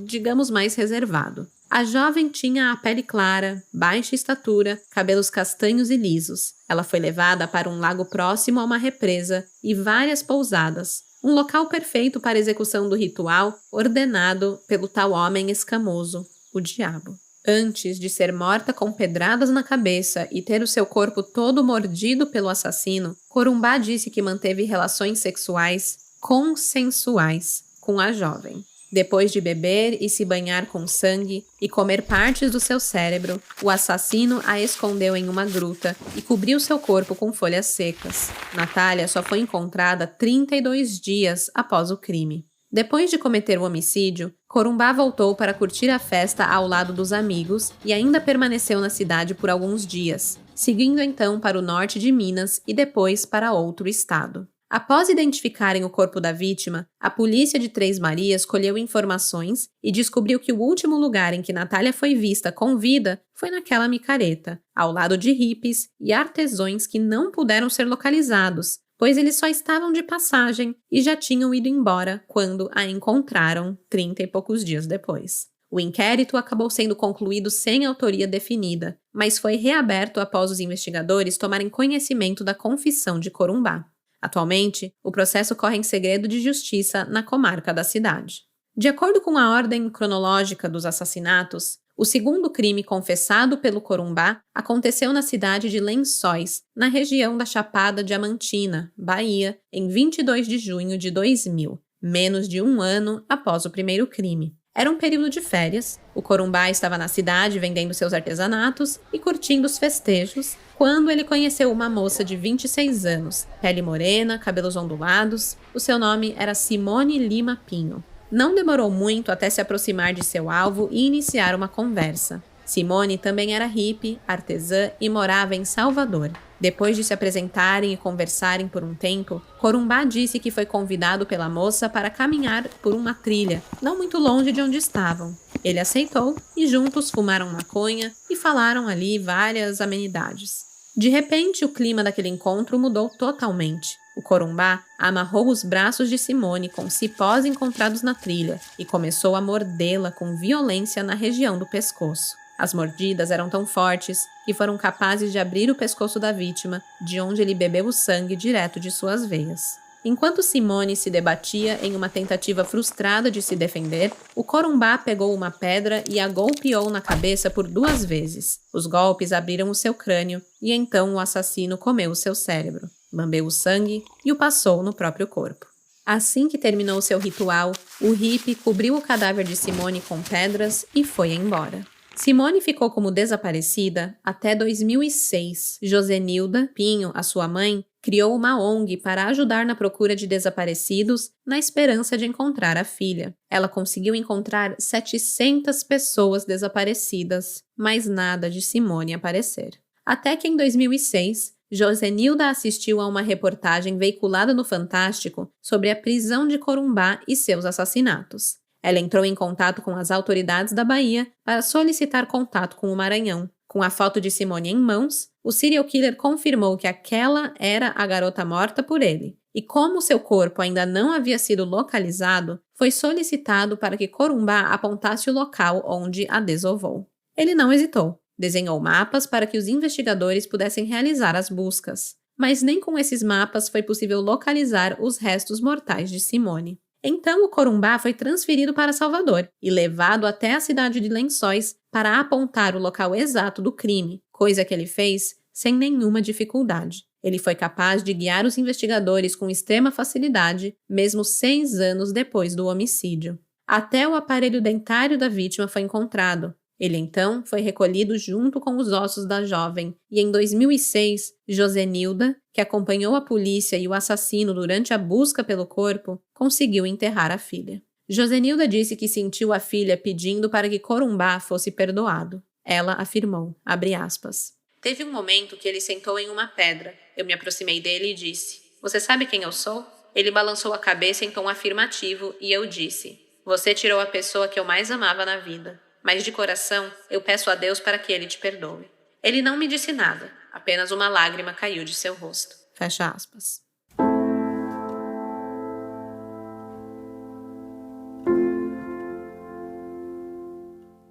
digamos, mais reservado. A jovem tinha a pele clara, baixa estatura, cabelos castanhos e lisos. Ela foi levada para um lago próximo a uma represa e várias pousadas, um local perfeito para a execução do ritual ordenado pelo tal homem escamoso, o diabo. Antes de ser morta com pedradas na cabeça e ter o seu corpo todo mordido pelo assassino, Corumbá disse que manteve relações sexuais consensuais com a jovem. Depois de beber e se banhar com sangue e comer partes do seu cérebro, o assassino a escondeu em uma gruta e cobriu seu corpo com folhas secas. Natália só foi encontrada 32 dias após o crime. Depois de cometer o homicídio, Corumbá voltou para curtir a festa ao lado dos amigos e ainda permaneceu na cidade por alguns dias, seguindo então para o norte de Minas e depois para outro estado. Após identificarem o corpo da vítima, a polícia de Três Marias colheu informações e descobriu que o último lugar em que Natália foi vista com vida foi naquela micareta, ao lado de hippies e artesãos que não puderam ser localizados, pois eles só estavam de passagem e já tinham ido embora quando a encontraram 30 e poucos dias depois. O inquérito acabou sendo concluído sem autoria definida, mas foi reaberto após os investigadores tomarem conhecimento da confissão de Corumbá. Atualmente, o processo corre em segredo de justiça na comarca da cidade. De acordo com a ordem cronológica dos assassinatos, o segundo crime confessado pelo Corumbá aconteceu na cidade de Lençóis, na região da Chapada Diamantina, Bahia, em 22 de junho de 2000, menos de um ano após o primeiro crime. Era um período de férias, o Corumbá estava na cidade vendendo seus artesanatos e curtindo os festejos, quando ele conheceu uma moça de 26 anos, pele morena, cabelos ondulados. O seu nome era Simone Lima Pinho. Não demorou muito até se aproximar de seu alvo e iniciar uma conversa. Simone também era hippie, artesã e morava em Salvador. Depois de se apresentarem e conversarem por um tempo, Corumbá disse que foi convidado pela moça para caminhar por uma trilha, não muito longe de onde estavam. Ele aceitou e juntos fumaram maconha e falaram ali várias amenidades. De repente, o clima daquele encontro mudou totalmente. O Corumbá amarrou os braços de Simone com cipós encontrados na trilha e começou a mordê-la com violência na região do pescoço. As mordidas eram tão fortes que foram capazes de abrir o pescoço da vítima, de onde ele bebeu o sangue direto de suas veias. Enquanto Simone se debatia em uma tentativa frustrada de se defender, o Corumbá pegou uma pedra e a golpeou na cabeça por 2 vezes. Os golpes abriram o seu crânio e então o assassino comeu o seu cérebro, lambeu o sangue e o passou no próprio corpo. Assim que terminou seu ritual, o hippie cobriu o cadáver de Simone com pedras e foi embora. Simone ficou como desaparecida até 2006. Josenilda Pinho, a sua mãe, criou uma ONG para ajudar na procura de desaparecidos na esperança de encontrar a filha. Ela conseguiu encontrar 700 pessoas desaparecidas, mas nada de Simone aparecer. Até que em 2006, Josenilda assistiu a uma reportagem veiculada no Fantástico sobre a prisão de Corumbá e seus assassinatos. Ela entrou em contato com as autoridades da Bahia para solicitar contato com o Maranhão. Com a foto de Simone em mãos, o serial killer confirmou que aquela era a garota morta por ele. E como seu corpo ainda não havia sido localizado, foi solicitado para que Corumbá apontasse o local onde a desovou. Ele não hesitou. Desenhou mapas para que os investigadores pudessem realizar as buscas. Mas nem com esses mapas foi possível localizar os restos mortais de Simone. Então o Corumbá foi transferido para Salvador e levado até a cidade de Lençóis para apontar o local exato do crime, coisa que ele fez sem nenhuma dificuldade. Ele foi capaz de guiar os investigadores com extrema facilidade, mesmo 6 anos depois do homicídio. até o aparelho dentário da vítima foi encontrado. Ele então foi recolhido junto com os ossos da jovem e em 2006, Josenilda, que acompanhou a polícia e o assassino durante a busca pelo corpo, conseguiu enterrar a filha. Josenilda disse que sentiu a filha pedindo para que Corumbá fosse perdoado. Ela afirmou, abre aspas, teve um momento que ele sentou em uma pedra. Eu me aproximei dele e disse, você sabe quem eu sou? Ele balançou a cabeça em tom afirmativo e eu disse, você tirou a pessoa que eu mais amava na vida. Mas de coração, eu peço a Deus para que ele te perdoe. Ele não me disse nada, apenas uma lágrima caiu de seu rosto. Fecha aspas.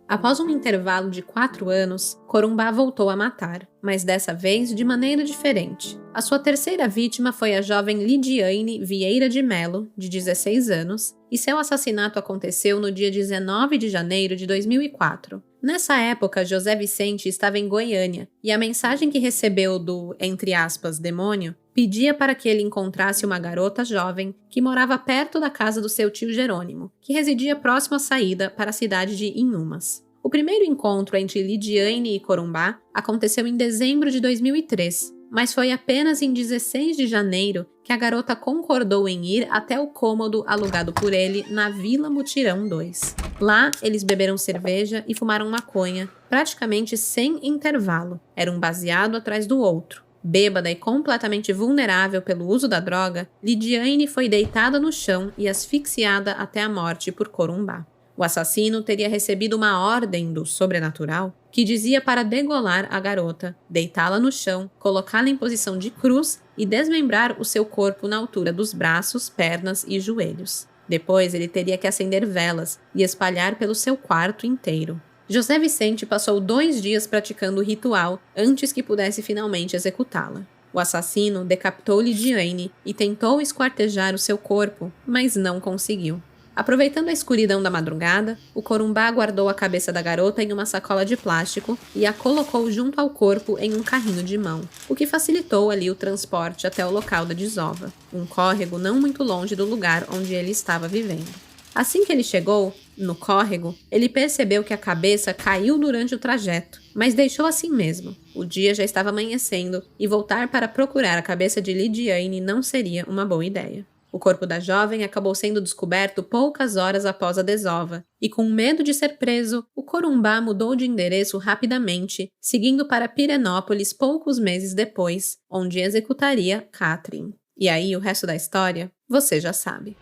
Após um intervalo de 4 anos, Corumbá voltou a matar, mas dessa vez de maneira diferente. A sua terceira vítima foi a jovem Lidiane Vieira de Melo, de 16 anos, e seu assassinato aconteceu no dia 19 de janeiro de 2004. Nessa época, José Vicente estava em Goiânia, e a mensagem que recebeu do, entre aspas, demônio, pedia para que ele encontrasse uma garota jovem que morava perto da casa do seu tio Jerônimo, que residia próximo à saída para a cidade de Inhumas. O primeiro encontro entre Lidiane e Corumbá aconteceu em dezembro de 2003, mas foi apenas em 16 de janeiro que a garota concordou em ir até o cômodo alugado por ele na Vila Mutirão 2. Lá, eles beberam cerveja e fumaram maconha, praticamente sem intervalo. Era um baseado atrás do outro. Bêbada e completamente vulnerável pelo uso da droga, Lidiane foi deitada no chão e asfixiada até a morte por Corumbá. O assassino teria recebido uma ordem do sobrenatural que dizia para degolar a garota, deitá-la no chão, colocá-la em posição de cruz e desmembrar o seu corpo na altura dos braços, pernas e joelhos. Depois ele teria que acender velas e espalhar pelo seu quarto inteiro. José Vicente passou 2 dias praticando o ritual antes que pudesse finalmente executá-la. O assassino decapitou Lidiane e tentou esquartejar o seu corpo, mas não conseguiu. Aproveitando a escuridão da madrugada, o Corumbá guardou a cabeça da garota em uma sacola de plástico e a colocou junto ao corpo em um carrinho de mão, o que facilitou ali o transporte até o local da desova, um córrego não muito longe do lugar onde ele estava vivendo. Assim que ele chegou, no córrego, ele percebeu que a cabeça caiu durante o trajeto, mas deixou assim mesmo. O dia já estava amanhecendo e voltar para procurar a cabeça de Lidiane não seria uma boa ideia. O corpo da jovem acabou sendo descoberto poucas horas após a desova, e com medo de ser preso, o Corumbá mudou de endereço rapidamente, seguindo para Pirenópolis poucos meses depois, onde executaria Catherine. E aí, o resto da história, você já sabe.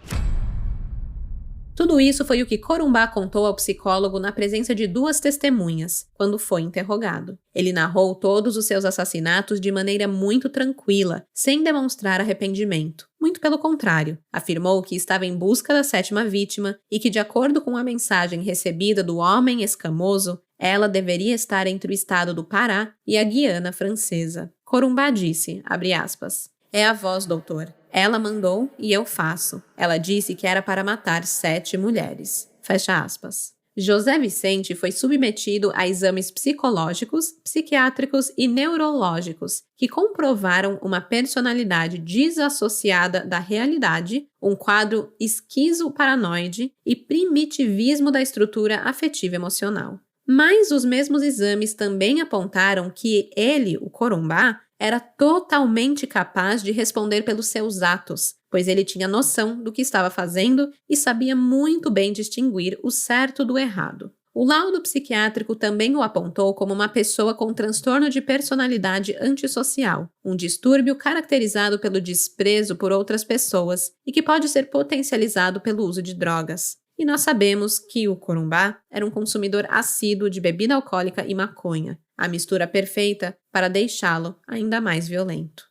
Tudo isso foi o que Corumbá contou ao psicólogo na presença de 2 testemunhas, quando foi interrogado. Ele narrou todos os seus assassinatos de maneira muito tranquila, sem demonstrar arrependimento. Muito pelo contrário, afirmou que estava em busca da 7ª vítima e que, de acordo com a mensagem recebida do homem escamoso, ela deveria estar entre o estado do Pará e a Guiana Francesa. Corumbá disse, abre aspas, é a voz, doutor. Ela mandou e eu faço. Ela disse que era para matar 7 mulheres. Fecha aspas. José Vicente foi submetido a exames psicológicos, psiquiátricos e neurológicos que comprovaram uma personalidade desassociada da realidade, um quadro esquizoparanoide e primitivismo da estrutura afetiva emocional. Mas os mesmos exames também apontaram que ele, o Corumbá, era totalmente capaz de responder pelos seus atos, pois ele tinha noção do que estava fazendo e sabia muito bem distinguir o certo do errado. O laudo psiquiátrico também o apontou como uma pessoa com transtorno de personalidade antissocial, um distúrbio caracterizado pelo desprezo por outras pessoas e que pode ser potencializado pelo uso de drogas. E nós sabemos que o Corumbá era um consumidor assíduo de bebida alcoólica e maconha, a mistura perfeita para deixá-lo ainda mais violento.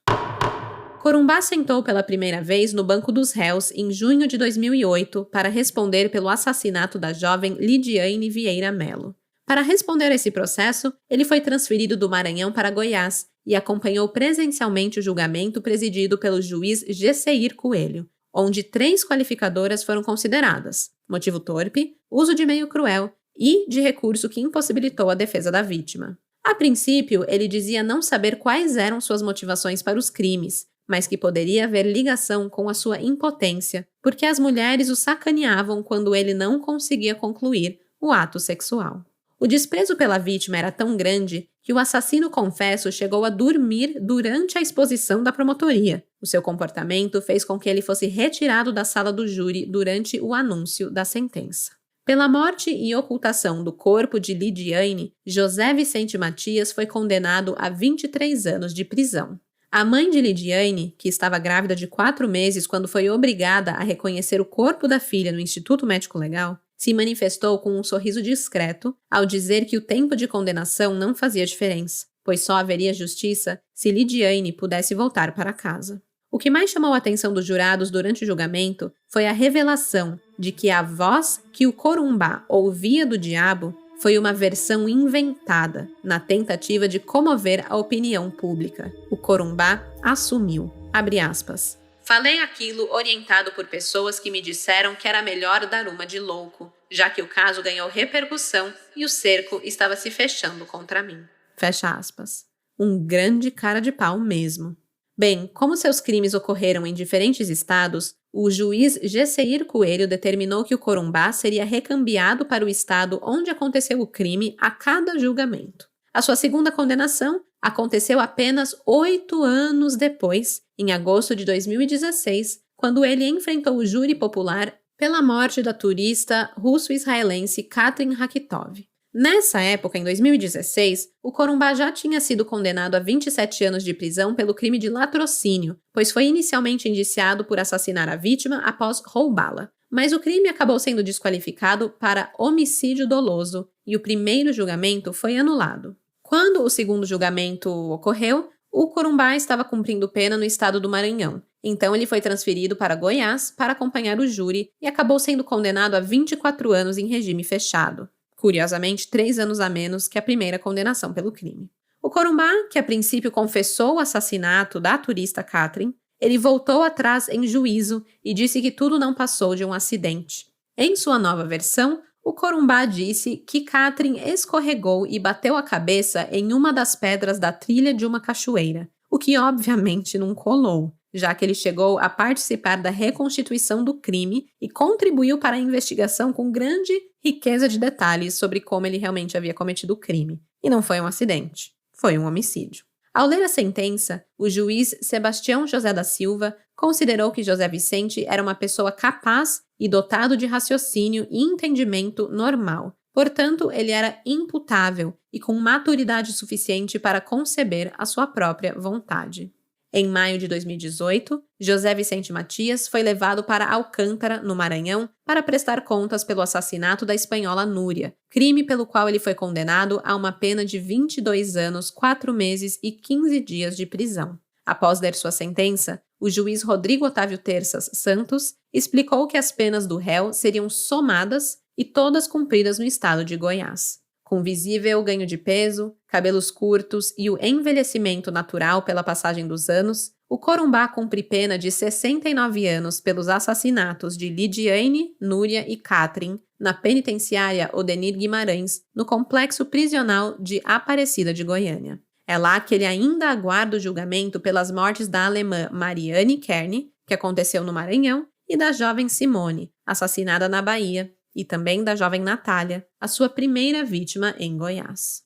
Corumbá sentou pela primeira vez no banco dos réus em junho de 2008 para responder pelo assassinato da jovem Lidiane Vieira Melo. Para responder a esse processo, ele foi transferido do Maranhão para Goiás e acompanhou presencialmente o julgamento presidido pelo juiz Gesseir Coelho, onde 3 qualificadoras foram consideradas: motivo torpe, uso de meio cruel e de recurso que impossibilitou a defesa da vítima. A princípio, ele dizia não saber quais eram suas motivações para os crimes, mas que poderia haver ligação com a sua impotência, porque as mulheres o sacaneavam quando ele não conseguia concluir o ato sexual. O desprezo pela vítima era tão grande que o assassino confesso chegou a dormir durante a exposição da promotoria. O seu comportamento fez com que ele fosse retirado da sala do júri durante o anúncio da sentença. Pela morte e ocultação do corpo de Lidiane, José Vicente Matias foi condenado a 23 anos de prisão. A mãe de Lidiane, que estava grávida de 4 meses quando foi obrigada a reconhecer o corpo da filha no Instituto Médico Legal, se manifestou com um sorriso discreto ao dizer que o tempo de condenação não fazia diferença, pois só haveria justiça se Lidiane pudesse voltar para casa. O que mais chamou a atenção dos jurados durante o julgamento foi a revelação de que a voz que o Corumbá ouvia do diabo foi uma versão inventada na tentativa de comover a opinião pública. O Corumbá assumiu, abre aspas, falei aquilo orientado por pessoas que me disseram que era melhor dar uma de louco, já que o caso ganhou repercussão e o cerco estava se fechando contra mim. Fecha aspas. Um grande cara de pau mesmo. Bem, como seus crimes ocorreram em diferentes estados, o juiz Gesseir Coelho determinou que o Corumbá seria recambiado para o estado onde aconteceu o crime a cada julgamento. A sua segunda condenação aconteceu apenas 8 anos depois, em agosto de 2016, quando ele enfrentou o júri popular pela morte da turista russo-israelense Katrin Rakitov. Nessa época, em 2016, o Corumbá já tinha sido condenado a 27 anos de prisão pelo crime de latrocínio, pois foi inicialmente indiciado por assassinar a vítima após roubá-la. Mas o crime acabou sendo desqualificado para homicídio doloso e o primeiro julgamento foi anulado. Quando o segundo julgamento ocorreu, o Corumbá estava cumprindo pena no estado do Maranhão. Então ele foi transferido para Goiás para acompanhar o júri e acabou sendo condenado a 24 anos em regime fechado. Curiosamente, 3 anos a menos que a primeira condenação pelo crime. O Corumbá, que a princípio confessou o assassinato da turista Katrin, ele voltou atrás em juízo e disse que tudo não passou de um acidente. Em sua nova versão, o Corumbá disse que Katrin escorregou e bateu a cabeça em uma das pedras da trilha de uma cachoeira, o que obviamente não colou, já que ele chegou a participar da reconstituição do crime e contribuiu para a investigação com grande riqueza de detalhes sobre como ele realmente havia cometido o crime. E não foi um acidente, foi um homicídio. Ao ler a sentença, o juiz Sebastião José da Silva considerou que José Vicente era uma pessoa capaz e dotado de raciocínio e entendimento normal. Portanto, ele era imputável e com maturidade suficiente para conceber a sua própria vontade. Em maio de 2018, José Vicente Matias foi levado para Alcântara, no Maranhão, para prestar contas pelo assassinato da espanhola Núria, crime pelo qual ele foi condenado a uma pena de 22 anos, 4 meses e 15 dias de prisão. Após ler sua sentença, o juiz Rodrigo Otávio Terças Santos explicou que as penas do réu seriam somadas e todas cumpridas no estado de Goiás. Com visível ganho de peso, cabelos curtos e o envelhecimento natural pela passagem dos anos, o Corumbá cumpre pena de 69 anos pelos assassinatos de Lidiane, Núria e Katrin na penitenciária Odenir Guimarães, no complexo prisional de Aparecida de Goiânia. É lá que ele ainda aguarda o julgamento pelas mortes da alemã Mariane Kern, que aconteceu no Maranhão, e da jovem Simone, assassinada na Bahia, e também da jovem Natália, a sua primeira vítima em Goiás.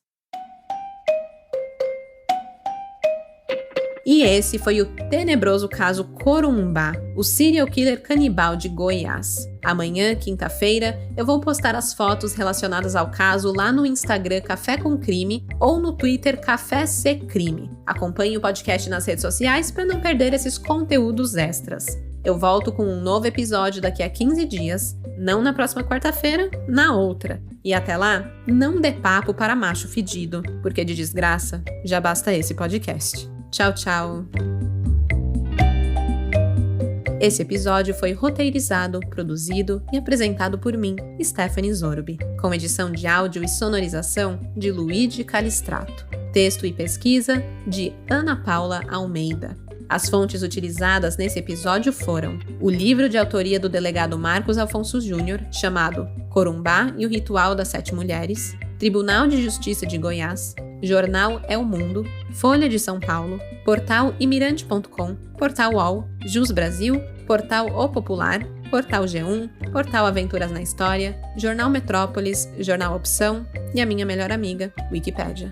E esse foi o tenebroso caso Corumbá, o serial killer canibal de Goiás. Amanhã, quinta-feira, eu vou postar as fotos relacionadas ao caso lá no Instagram Café com Crime ou no Twitter Café C Crime. Acompanhe o podcast nas redes sociais para não perder esses conteúdos extras. Eu volto com um novo episódio daqui a 15 dias, não na próxima quarta-feira, na outra. E até lá, não dê papo para macho fedido, porque de desgraça já basta esse podcast. Tchau, tchau! Esse episódio foi roteirizado, produzido e apresentado por mim, Stephanie Zorbi, com edição de áudio e sonorização de Luigi Calistrato. Texto e pesquisa de Ana Paula Almeida. As fontes utilizadas nesse episódio foram o livro de autoria do delegado Marcos Afonso Júnior, chamado Corumbá e o Ritual das 7 Mulheres, Tribunal de Justiça de Goiás, Jornal É o Mundo, Folha de São Paulo, Portal Imirante.com, Portal UOL, Jus Brasil, Portal O Popular, Portal G1, Portal Aventuras na História, Jornal Metrópolis, Jornal Opção e a minha melhor amiga, Wikipédia.